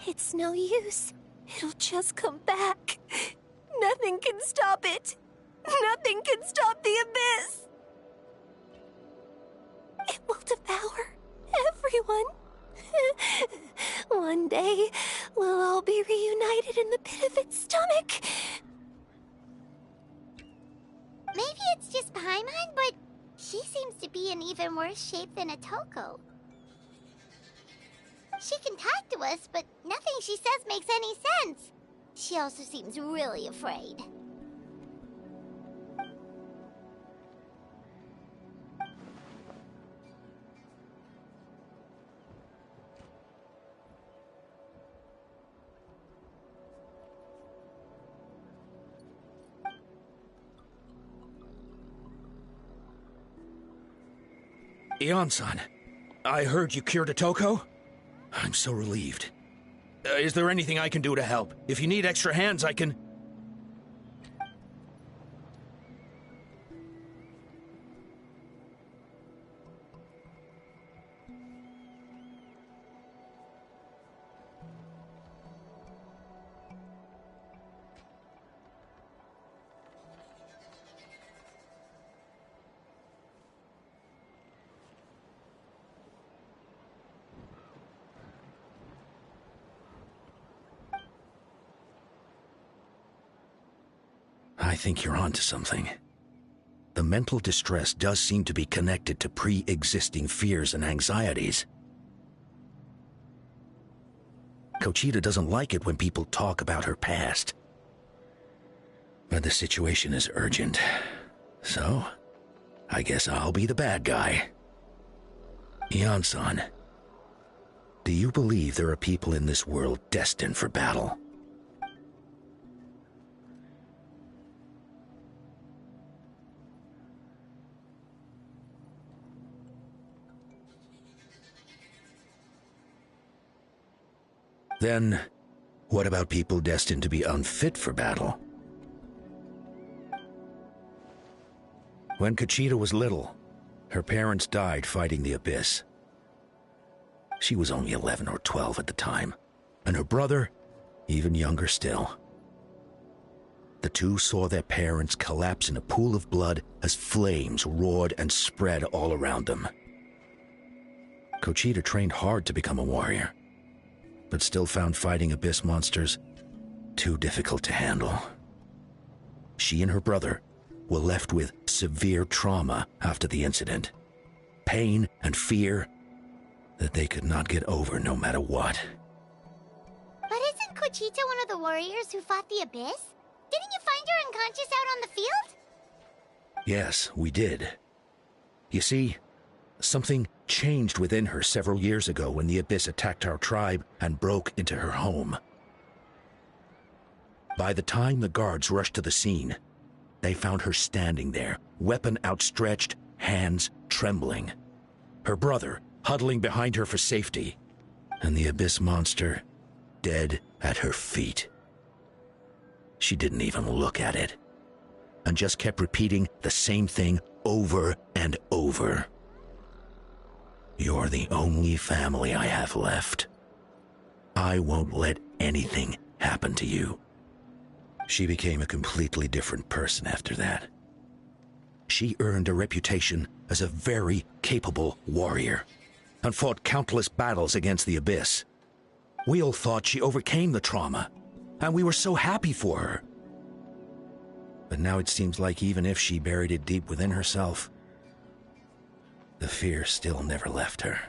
It's no use. It'll just come back. Nothing can stop it. Nothing can stop the abyss. It will devour everyone. One day, we'll all be reunited in the pit of its stomach. Maybe it's just Paimon, but she seems to be in even worse shape than Atoko. She can talk to us, but nothing she says makes any sense. She also seems really afraid. Ion-san, I heard you cured Atoko? I'm so relieved. Is there anything I can do to help? If you need extra hands, I can... I think you're onto something. The mental distress does seem to be connected to pre-existing fears and anxieties. Kochita doesn't like it when people talk about her past. But the situation is urgent. So, I guess I'll be the bad guy. Ion-san, do you believe there are people in this world destined for battle? Then, what about people destined to be unfit for battle? When Kochita was little, her parents died fighting the abyss. She was only 11 or 12 at the time, and her brother, even younger still. The two saw their parents collapse in a pool of blood as flames roared and spread all around them. Kochita trained hard to become a warrior, but still found fighting abyss monsters too difficult to handle. She and her brother were left with severe trauma after the incident. Pain and fear that they could not get over no matter what. But isn't Kochita one of the warriors who fought the abyss? Didn't you find her unconscious out on the field? Yes, we did. You see, something changed within her several years ago when the abyss attacked our tribe and broke into her home. By the time the guards rushed to the scene, they found her standing there, weapon outstretched, hands trembling. Her brother huddling behind her for safety, and the abyss monster dead at her feet. She didn't even look at it, and just kept repeating the same thing over and over. You're the only family I have left. I won't let anything happen to you. She became a completely different person after that. She earned a reputation as a very capable warrior, and fought countless battles against the abyss. We all thought she overcame the trauma, and we were so happy for her. But now it seems like even if she buried it deep within herself, the fear still never left her.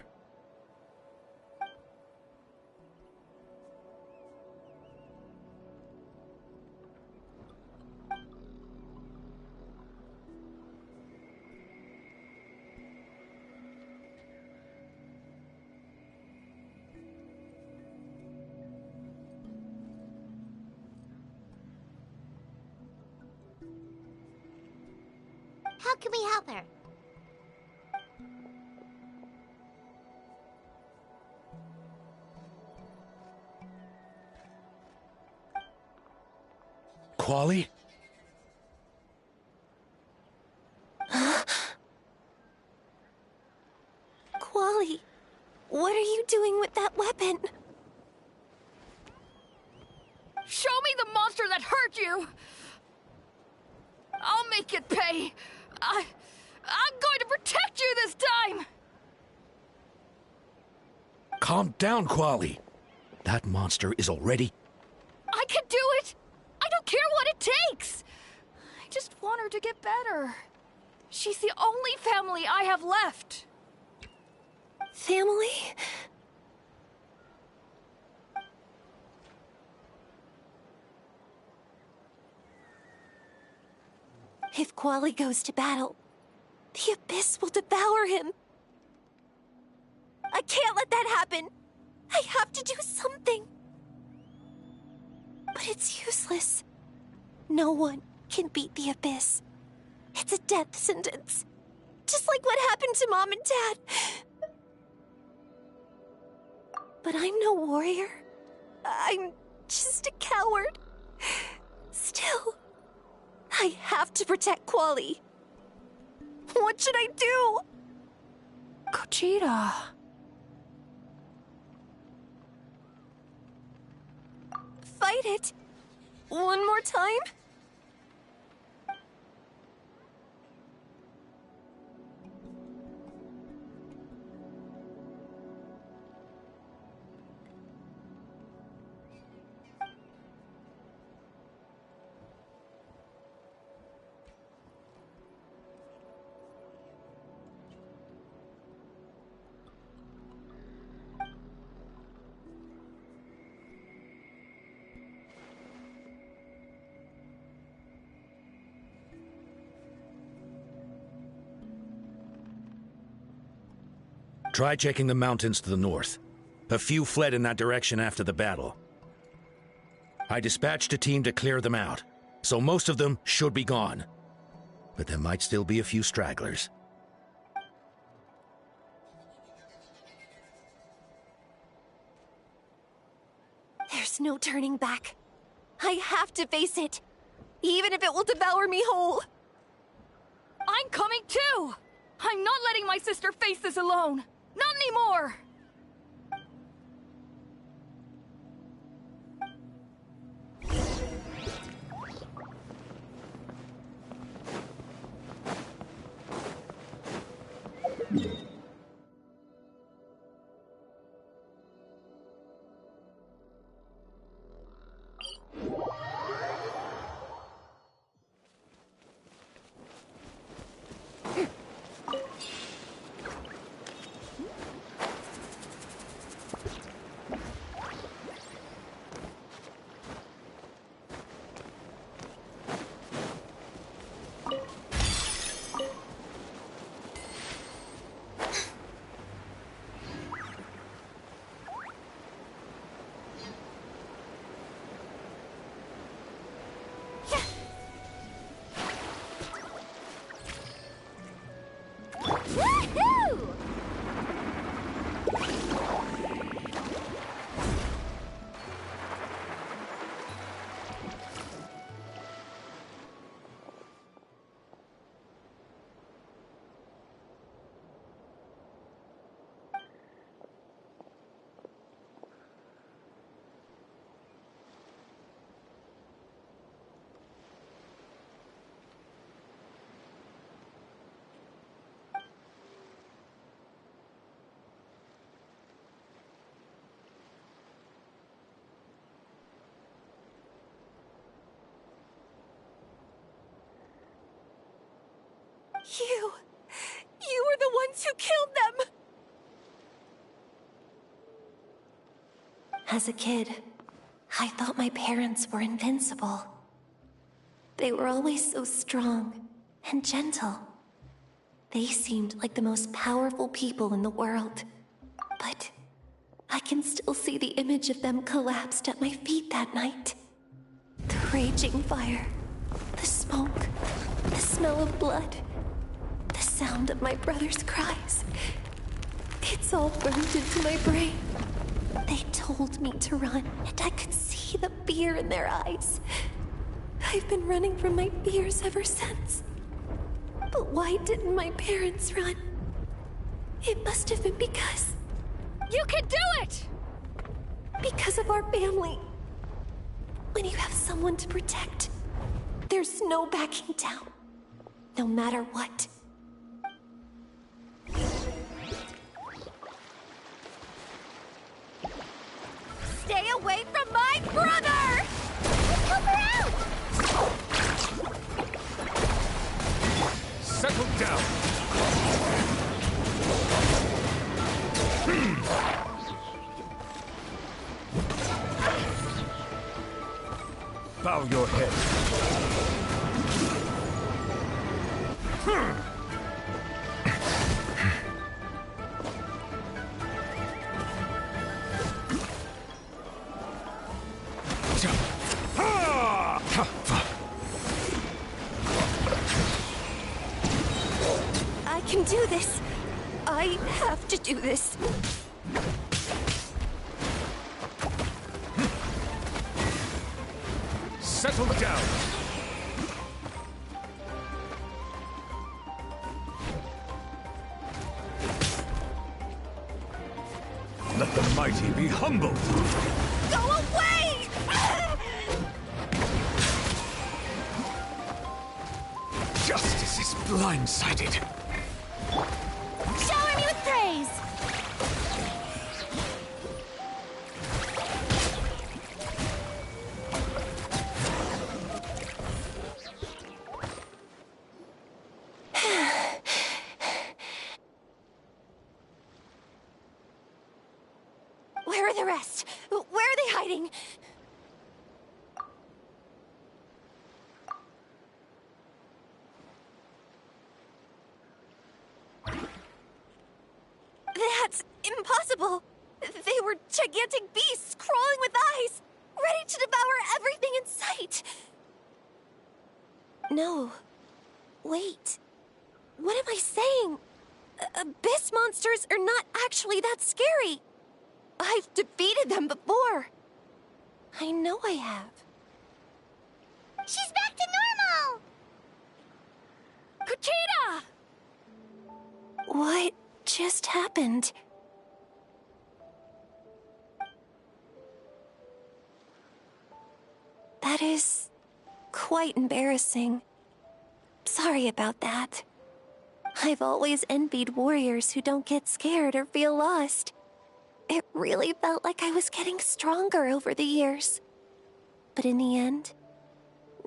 How can we help her? Quali? Quali, what are you doing with that weapon? the monster that hurt you! I'll make it pay! I'm going to protect you this time! Calm down, Quali. That monster is already... I can do it! I don't care what it takes! I just want her to get better. She's the only family I have left. Family? If Quali goes to battle, the Abyss will devour him. I can't let that happen. I have to do something. But it's useless. No one can beat the Abyss. It's a death sentence. Just like what happened to Mom and Dad. But I'm no warrior. I'm just a coward. Still, I have to protect Quali. What should I do? Gogeta. Fight it. One more time? Try checking the mountains to the north. A few fled in that direction after the battle. I dispatched a team to clear them out, so most of them should be gone. But there might still be a few stragglers. There's no turning back. I have to face it, even if it will devour me whole. I'm coming too! I'm not letting my sister face this alone! Not anymore! You were the ones who killed them! As a kid, I thought my parents were invincible. They were always so strong and gentle. They seemed like the most powerful people in the world. But I can still see the image of them collapsed at my feet that night. The raging fire, the smoke, the smell of blood, the sound of my brother's cries. It's all burned into my brain. They told me to run, and I could see the fear in their eyes. I've been running from my fears ever since. But why didn't my parents run? It must have been because... You can do it! Because of our family. When you have someone to protect, there's no backing down, no matter what. Stay away from my brother! Let's help her out! Settle down! Bow your head. I can do this. I have to do this. Settle down. Let the mighty be humbled. Go away! Justice is blindsided. Shower me with praise! Where are the rest? Where are they hiding? That's impossible! They were gigantic beasts crawling with eyes, ready to devour everything in sight! No. Wait. What am I saying? Abyss monsters are not actually that scary. I've defeated them before. I know I have. She's back to normal! Kuchita! What just happened? That is quite embarrassing. Sorry about that. I've always envied warriors who don't get scared or feel lost. It really felt like I was getting stronger over the years. But in the end,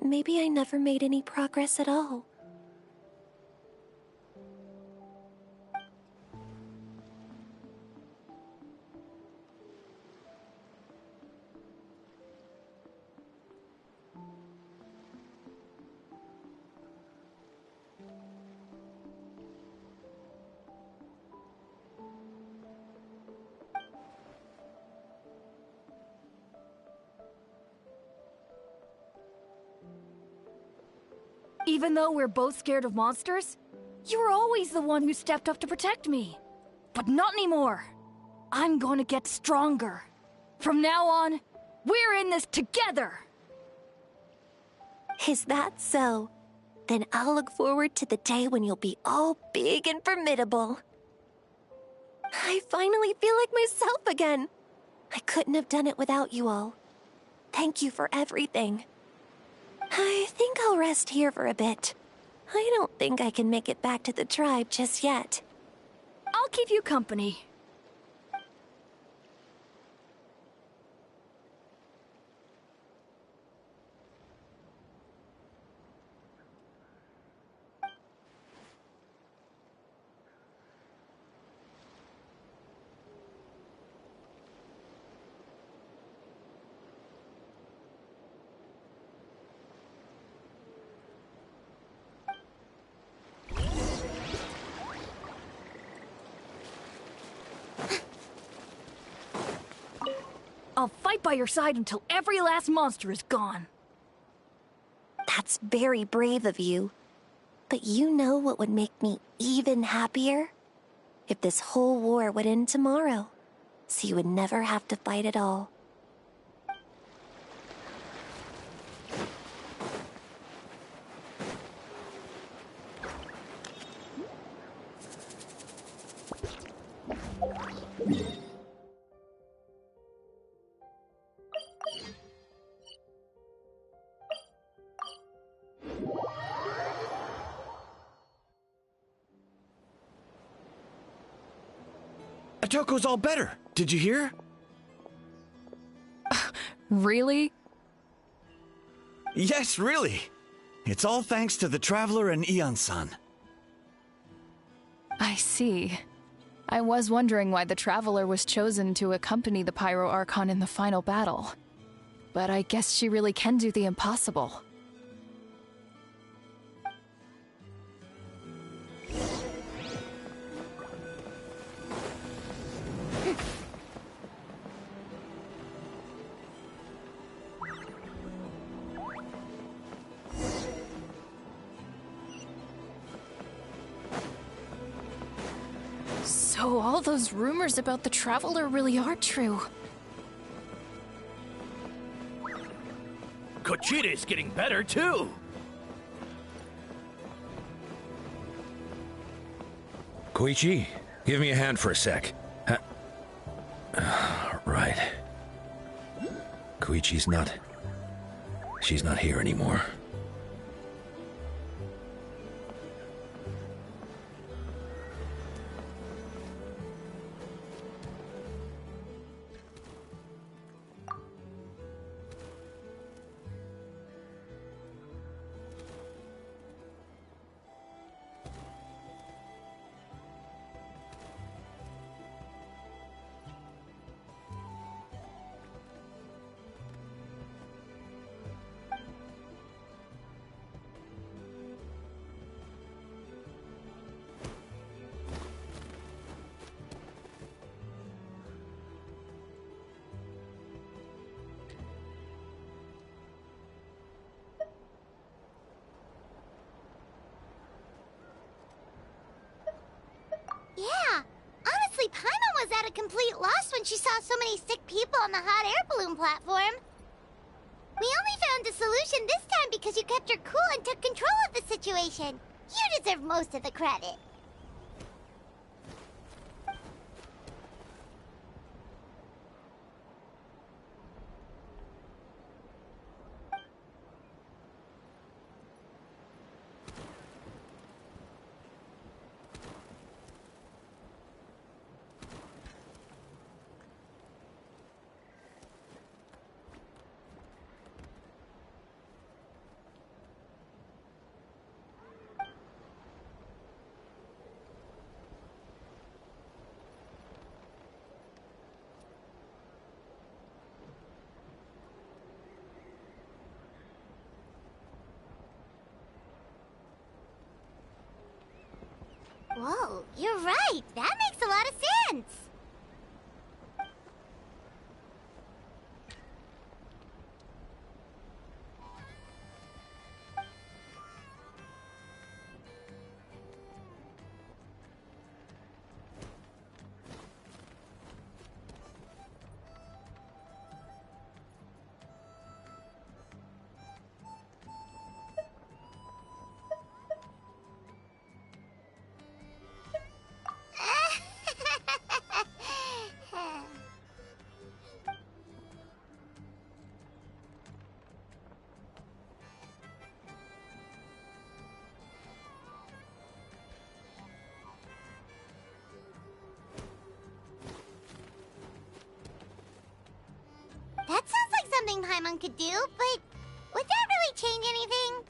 maybe I never made any progress at all. Even though we're both scared of monsters, you were always the one who stepped up to protect me. But not anymore. I'm going to get stronger. From now on, we're in this together! Is that so? Then I'll look forward to the day when you'll be all big and formidable. I finally feel like myself again. I couldn't have done it without you all. Thank you for everything. I think I'll rest here for a bit. I don't think I can make it back to the tribe just yet. I'll keep you company. I'll fight by your side until every last monster is gone. That's very brave of you. But you know what would make me even happier? If this whole war would end tomorrow, so you would never have to fight at all. Otoko's all better. Did you hear? Really? Yes, really. It's all thanks to the Traveler and Eon-san. I see. I was wondering why the Traveler was chosen to accompany the Pyro Archon in the final battle. But I guess she really can do the impossible. So all those rumors about the Traveler really are true. Kochide's getting better, too! Koichi, give me a hand for a sec. Right. Koichi's not... She's not here anymore. Yeah, honestly, Paimon was at a complete loss when she saw so many sick people on the hot air balloon platform. We only found a solution this time because you kept your cool and took control of the situation. You deserve most of the credit. Whoa, you're right. That makes a lot of sense. That sounds like something Paimon could do, but would that really change anything?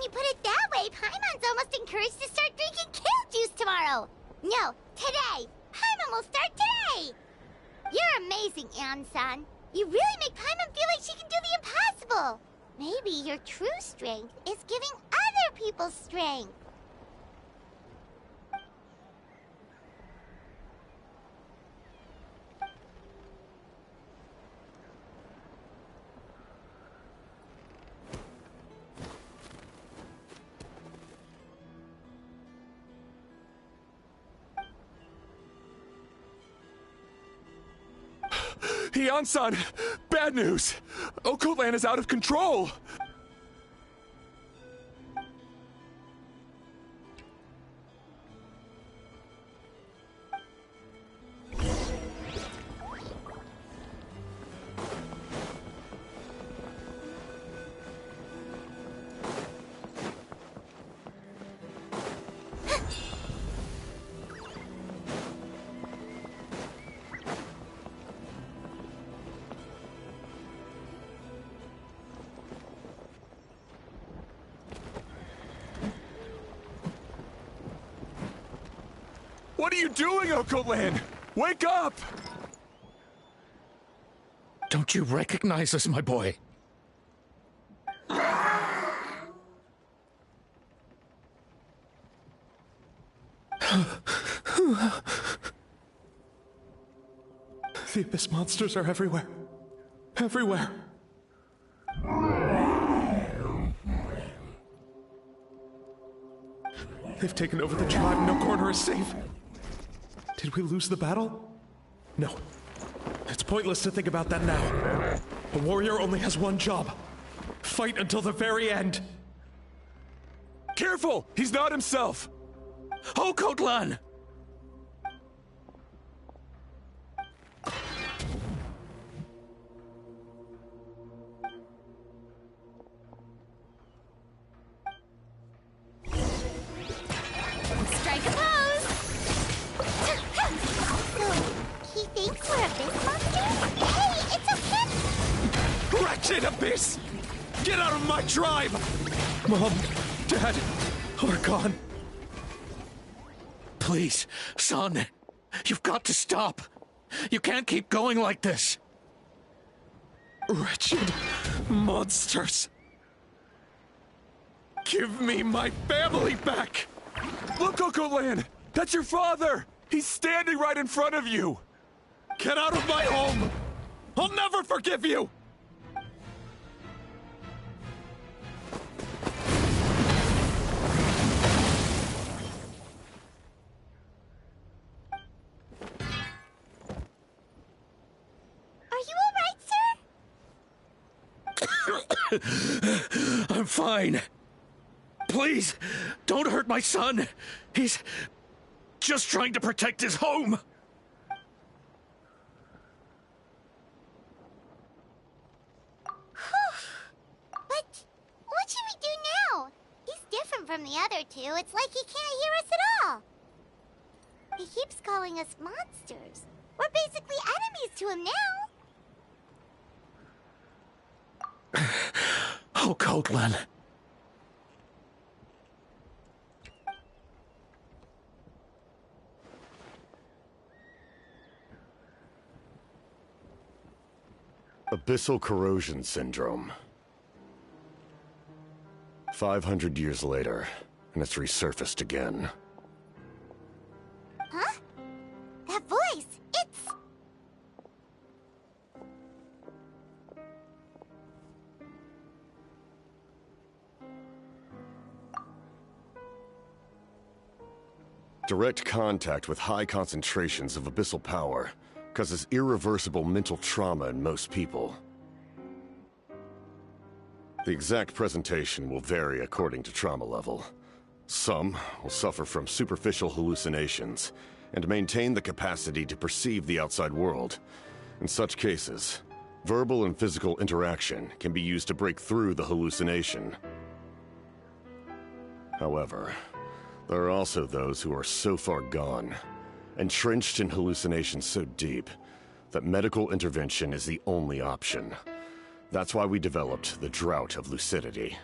you put it that way, Paimon's almost encouraged to start drinking kale juice tomorrow. No, today. Paimon will start today. You're amazing, Ansan. You really make Paimon feel like she can do the impossible. Maybe your true strength is giving other people strength. Hyun-san! Bad news! Occult Land is out of control! What are you doing, Occult Land? Wake up! Don't you recognize us, my boy? The Abyss monsters are everywhere. Everywhere. They've taken over the tribe. No corner is safe. Did we lose the battle? No. It's pointless to think about that now. A warrior only has one job. Fight until the very end. Careful! He's not himself! Occult Land! Strike a pose! So, he thinks we're Abyss monsters? Hey, it's okay! Wretched Abyss! Get out of my tribe! Mom, Dad, are gone. Please, son. You've got to stop. You can't keep going like this. Wretched monsters! Give me my family back! Look, Occult Land! That's your father! He's standing right in front of you! Get out of my home! I'll never forgive you! Are you alright, sir? I'm fine. Please, don't hurt my son. He's just trying to protect his home. But what should we do now? He's different from the other two. It's like he can't hear us at all. He keeps calling us monsters. We're basically enemies to him now. Occult Land. Abyssal corrosion syndrome. 500 years later, and it's resurfaced again. Huh? That voice, it's... Direct contact with high concentrations of abyssal power causes irreversible mental trauma in most people. The exact presentation will vary according to trauma level. Some will suffer from superficial hallucinations and maintain the capacity to perceive the outside world. In such cases, verbal and physical interaction can be used to break through the hallucination. However, there are also those who are so far gone, entrenched in hallucinations so deep, that medical intervention is the only option. That's why we developed the Drought of Lucidity.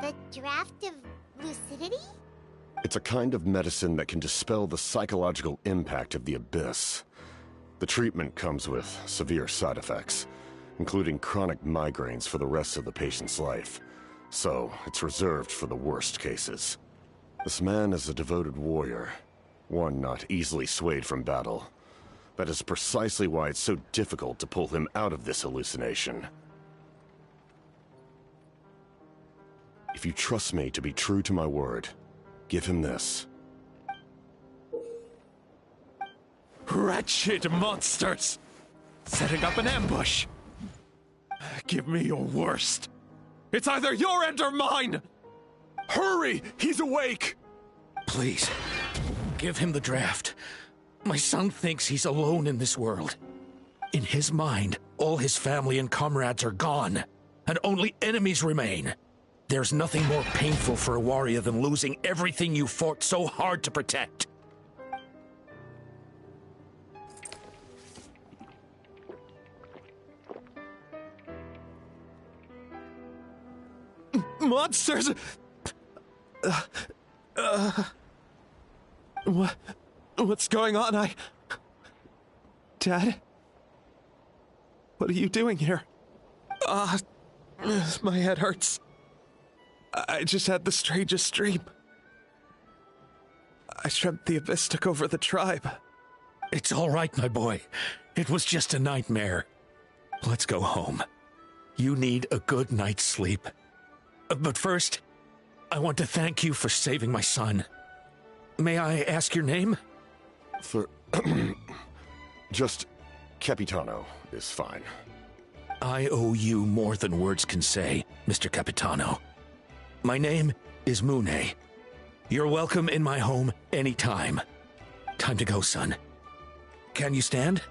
The draft of lucidity? It's a kind of medicine that can dispel the psychological impact of the abyss. The treatment comes with severe side effects, including chronic migraines for the rest of the patient's life. So, it's reserved for the worst cases. This man is a devoted warrior, one not easily swayed from battle. That is precisely why it's so difficult to pull him out of this hallucination. If you trust me to be true to my word, give him this. Wretched monsters! Setting up an ambush! Give me your worst. It's either your end or mine! Hurry! He's awake! Please, give him the draft. My son thinks he's alone in this world. In his mind, all his family and comrades are gone, and only enemies remain. There's nothing more painful for a warrior than losing everything you fought so hard to protect. Monsters! What's going on? Dad? What are you doing here? My head hurts. I just had the strangest dream. I dreamt the Abyss took over the tribe. It's all right, my boy. It was just a nightmare. Let's go home. You need a good night's sleep. But first, I want to thank you for saving my son. May I ask your name? Just Capitano is fine. I owe you more than words can say, Mr. Capitano. My name is Mune. You're welcome in my home anytime. Time to go, son. Can you stand?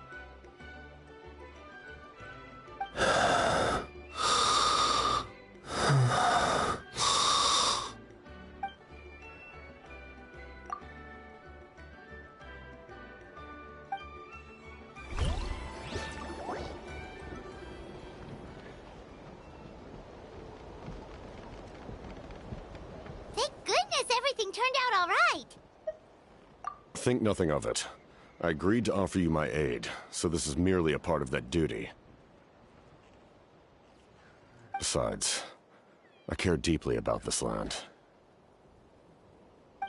Think nothing of it. I agreed to offer you my aid, so this is merely a part of that duty. Besides, I care deeply about this land.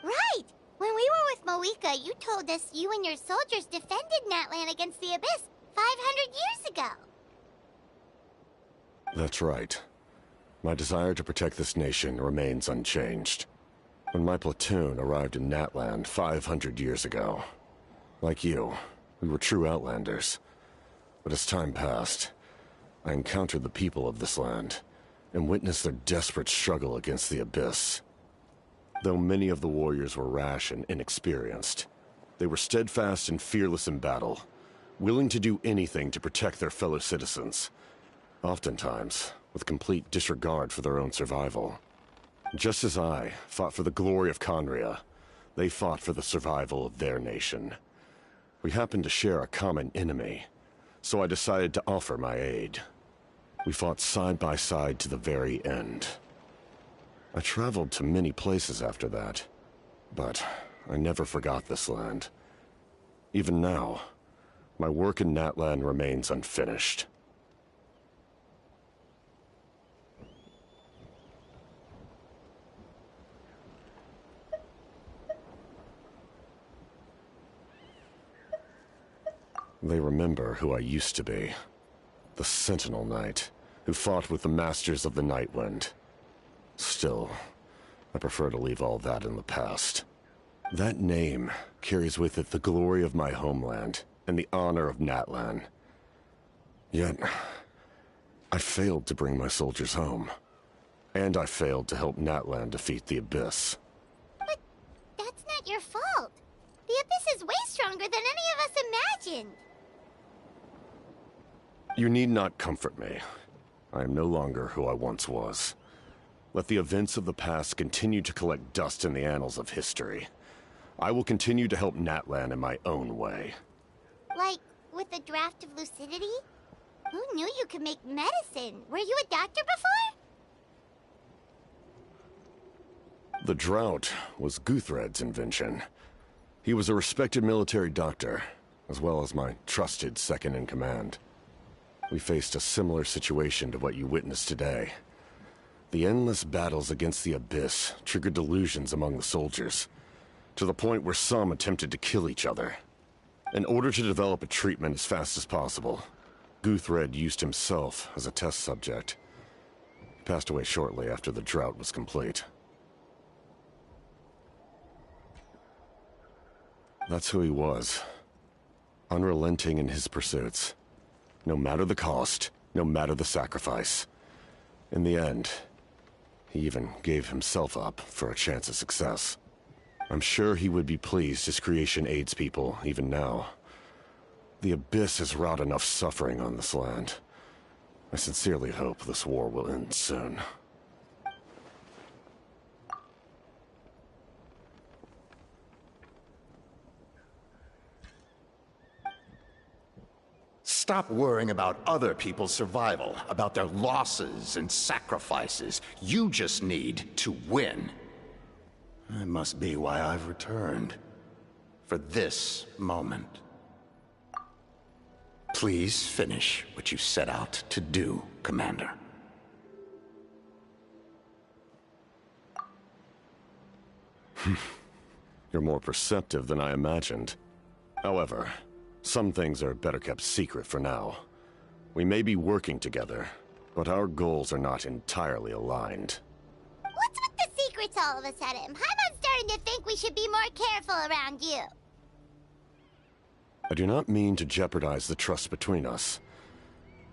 Right! When we were with Moika, you told us you and your soldiers defended Natlan against the Abyss 500 years ago. That's right. My desire to protect this nation remains unchanged. When my platoon arrived in Natland 500 years ago, like you, we were true outlanders. But as time passed, I encountered the people of this land and witnessed their desperate struggle against the Abyss. Though many of the warriors were rash and inexperienced, they were steadfast and fearless in battle, willing to do anything to protect their fellow citizens, oftentimes with complete disregard for their own survival. Just as I fought for the glory of Conria, they fought for the survival of their nation. We happened to share a common enemy, so I decided to offer my aid. We fought side by side to the very end. I traveled to many places after that, but I never forgot this land. Even now, my work in Natlan remains unfinished. They remember who I used to be. The Sentinel Knight, who fought with the Masters of the Nightwind. Still, I prefer to leave all that in the past. That name carries with it the glory of my homeland and the honor of Natlan. Yet, I failed to bring my soldiers home. And I failed to help Natlan defeat the Abyss. But that's not your fault. The Abyss is way stronger than any of us imagined. You need not comfort me. I am no longer who I once was. Let the events of the past continue to collect dust in the annals of history. I will continue to help Natlan in my own way. Like, with the draft of lucidity? Who knew you could make medicine? Were you a doctor before? The drought was Guthred's invention. He was a respected military doctor, as well as my trusted second-in-command. We faced a similar situation to what you witnessed today. The endless battles against the Abyss triggered delusions among the soldiers, to the point where some attempted to kill each other. In order to develop a treatment as fast as possible, Guthred used himself as a test subject. He passed away shortly after the drought was complete. That's who he was. Unrelenting in his pursuits. No matter the cost, no matter the sacrifice. In the end, he even gave himself up for a chance of success. I'm sure he would be pleased his creation aids people, even now. The Abyss has wrought enough suffering on this land. I sincerely hope this war will end soon. Stop worrying about other people's survival, about their losses and sacrifices. You just need to win. That must be why I've returned. For this moment. Please finish what you set out to do, Commander. You're more perceptive than I imagined. However, some things are better kept secret for now. We may be working together, but our goals are not entirely aligned. What's with the secrets all of a sudden? I'm starting to think we should be more careful around you. I do not mean to jeopardize the trust between us.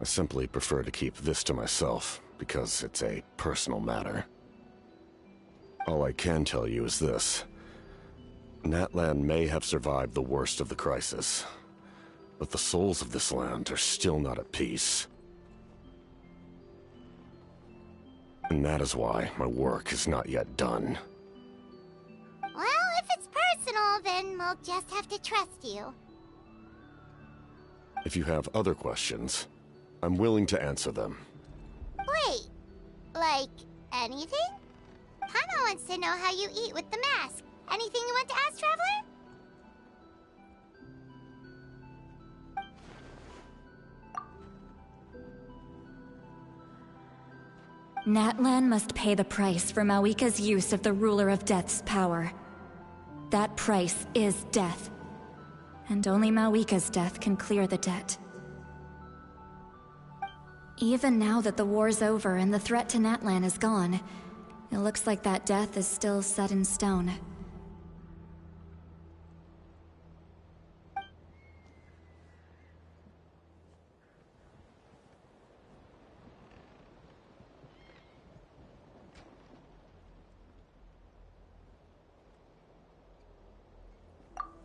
I simply prefer to keep this to myself, because it's a personal matter. All I can tell you is this. Natlan may have survived the worst of the crisis, but the souls of this land are still not at peace. And that is why my work is not yet done. Well, if it's personal, then we'll just have to trust you. If you have other questions, I'm willing to answer them. Wait, like anything? Hana wants to know how you eat with the mask. Anything you want to ask, Traveler? Natlan must pay the price for Mawika's use of the Ruler of Death's power. That price is death. And only Mawika's death can clear the debt. Even now that the war's over and the threat to Natlan is gone, it looks like that death is still set in stone.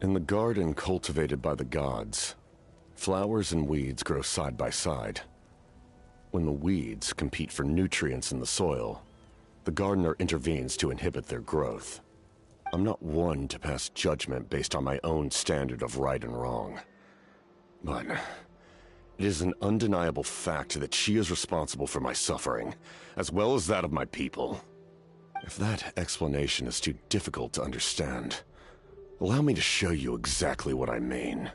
In the garden cultivated by the gods, flowers and weeds grow side by side. When the weeds compete for nutrients in the soil, the gardener intervenes to inhibit their growth. I'm not one to pass judgment based on my own standard of right and wrong. But it is an undeniable fact that she is responsible for my suffering, as well as that of my people. If that explanation is too difficult to understand, allow me to show you exactly what I mean.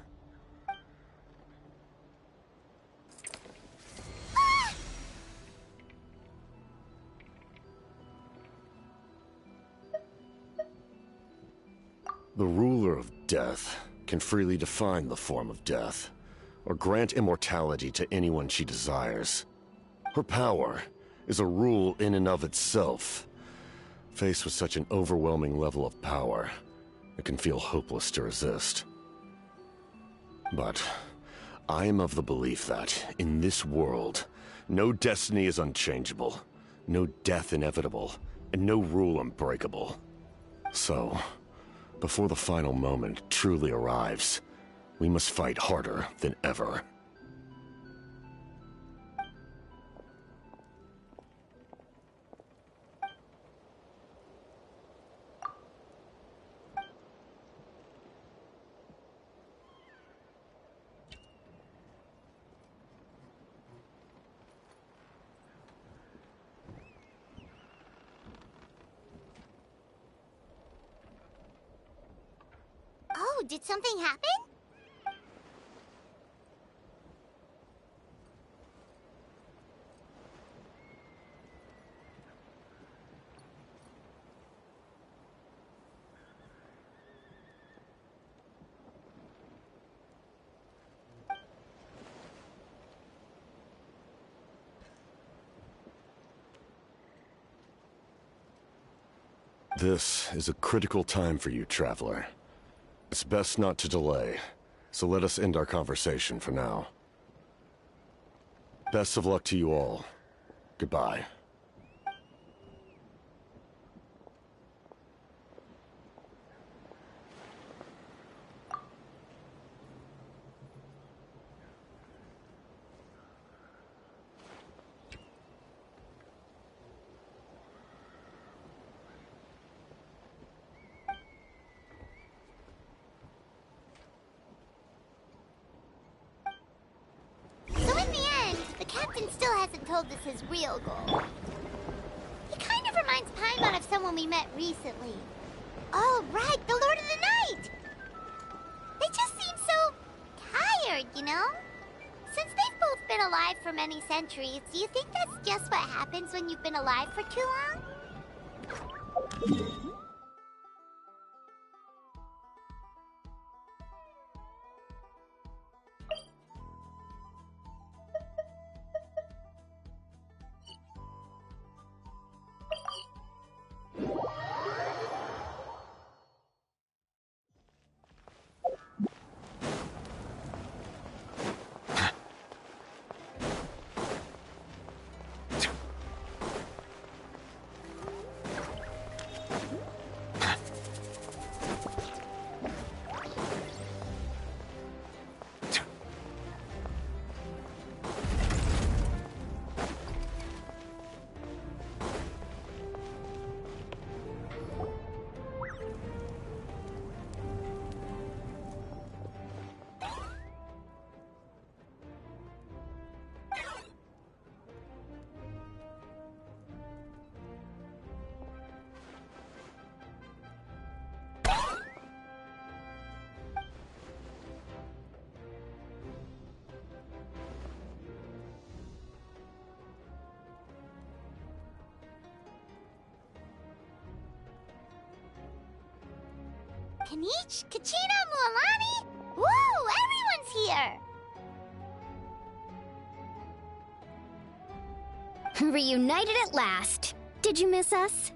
The ruler of death can freely define the form of death, or grant immortality to anyone she desires. Her power is a rule in and of itself. Faced with such an overwhelming level of power, it can feel hopeless to resist. But I am of the belief that, in this world, no destiny is unchangeable, no death inevitable, and no rule unbreakable. So, before the final moment truly arrives, we must fight harder than ever. Did something happen? This is a critical time for you, Traveler. It's best not to delay, so let us end our conversation for now. Best of luck to you all. Goodbye. Told us his real goal. He kind of reminds Paimon of someone we met recently. Oh, right, the Lord of the Night! They just seem so tired, you know? Since they've both been alive for many centuries, do you think that's just what happens when you've been alive for too long? Kanich, Kachina, Mualani? Woo! Everyone's here! Reunited at last. Did you miss us?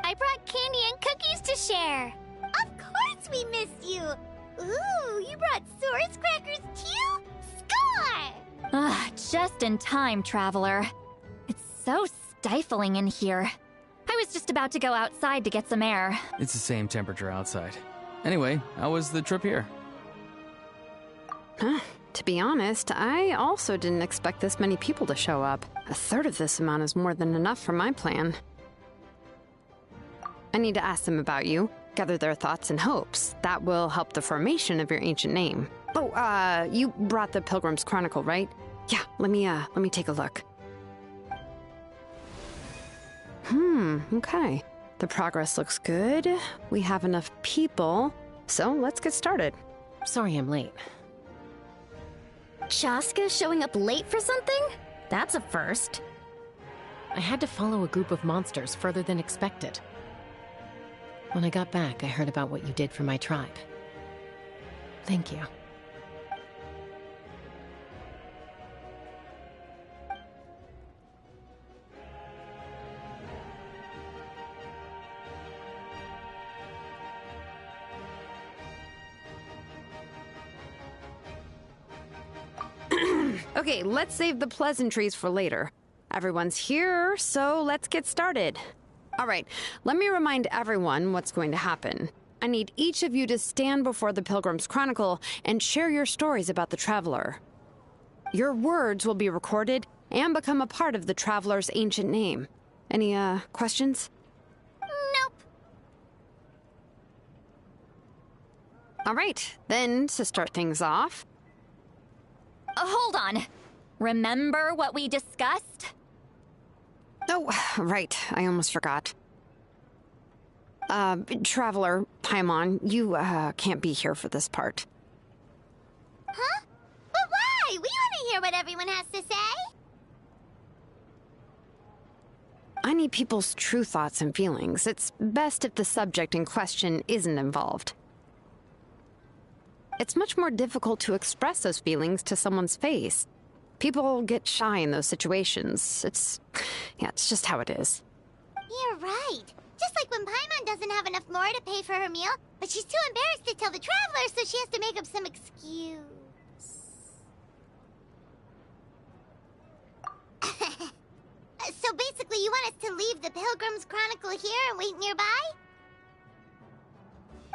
I brought candy and cookies to share. Of course we missed you! Ooh, you brought Source Crackers too? Score! Ah, just in time, Traveler. It's so stifling in here. I was just about to go outside to get some air. It's the same temperature outside. Anyway, how was the trip here? To be honest, I also didn't expect this many people to show up. A third of this amount is more than enough for my plan. I need to ask them about you, gather their thoughts and hopes. That will help the formation of your ancient name. Oh, you brought the Pilgrim's Chronicle, right? Yeah, let me take a look. Okay. The progress looks good. We have enough people, so let's get started. Sorry I'm late. Chaska showing up late for something? That's a first. I had to follow a group of monsters further than expected. When I got back, I heard about what you did for my tribe. Thank you. Okay, let's save the pleasantries for later. Everyone's here, so let's get started. All right, let me remind everyone what's going to happen. I need each of you to stand before the Pilgrim's Chronicle and share your stories about the Traveler. Your words will be recorded and become a part of the Traveler's ancient name. Any, questions? Nope. All right, then, to start things off... Hold on. Remember what we discussed? Oh, right. I almost forgot. Traveler, Paimon, you, can't be here for this part. Huh? But why? We want to hear what everyone has to say. I need people's true thoughts and feelings. It's best if the subject in question isn't involved. It's much more difficult to express those feelings to someone's face. People get shy in those situations. It's just how it is. You're right. Just like when Paimon doesn't have enough lore to pay for her meal, but she's too embarrassed to tell the travelers, so she has to make up some excuse. So basically, you want us to leave the Pilgrim's Chronicle here and wait nearby?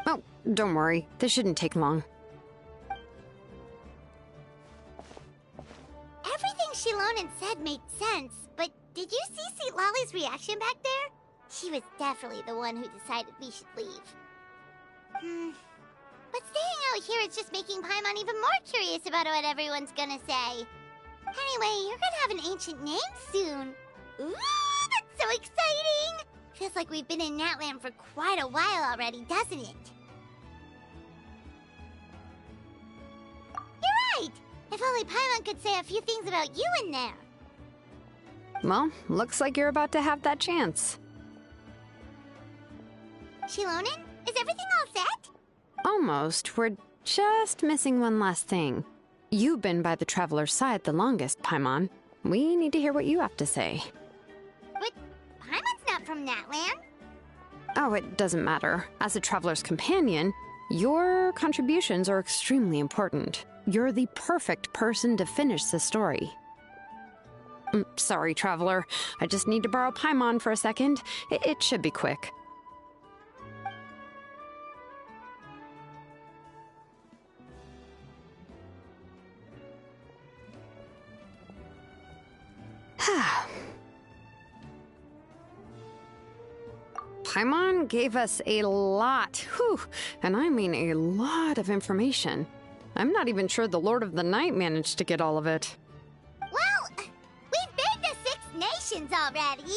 Oh, don't worry. This shouldn't take long. Everything Shilonen said made sense, but did you see St. Lolly's reaction back there? She was definitely the one who decided we should leave. But staying out here is just making Paimon even more curious about what everyone's gonna say. Anyway, you're gonna have an ancient name soon. Ooh, that's so exciting! Feels like we've been in Natlan for quite a while already, doesn't it? You're right! If only Paimon could say a few things about you in there. Well, looks like you're about to have that chance. Shilonen, is everything all set? Almost. We're just missing one last thing. You've been by the Traveler's side the longest, Paimon. We need to hear what you have to say. But Paimon's not from Natlan. Oh, it doesn't matter. As a Traveler's companion, your contributions are extremely important. You're the perfect person to finish the story. Sorry, Traveler. I just need to borrow Paimon for a second. It should be quick. Paimon gave us a lot, and I mean a lot of information. I'm not even sure the Lord of the Night managed to get all of it. Well, we've been to 6 nations already.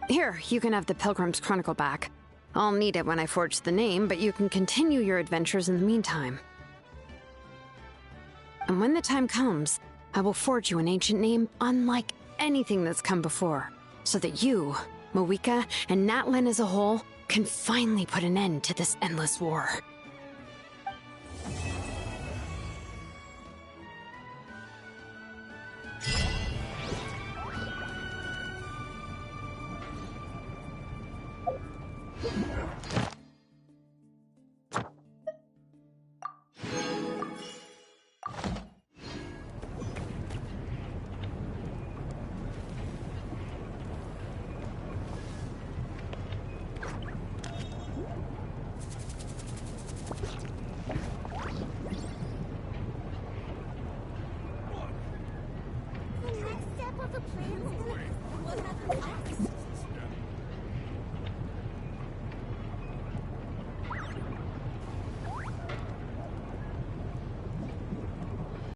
Here, you can have the Pilgrim's Chronicle back. I'll need it when I forge the name, but you can continue your adventures in the meantime. And when the time comes, I will forge you an ancient name unlike anything that's come before, so that you, Moeka, and Natlan as a whole can finally put an end to this endless war.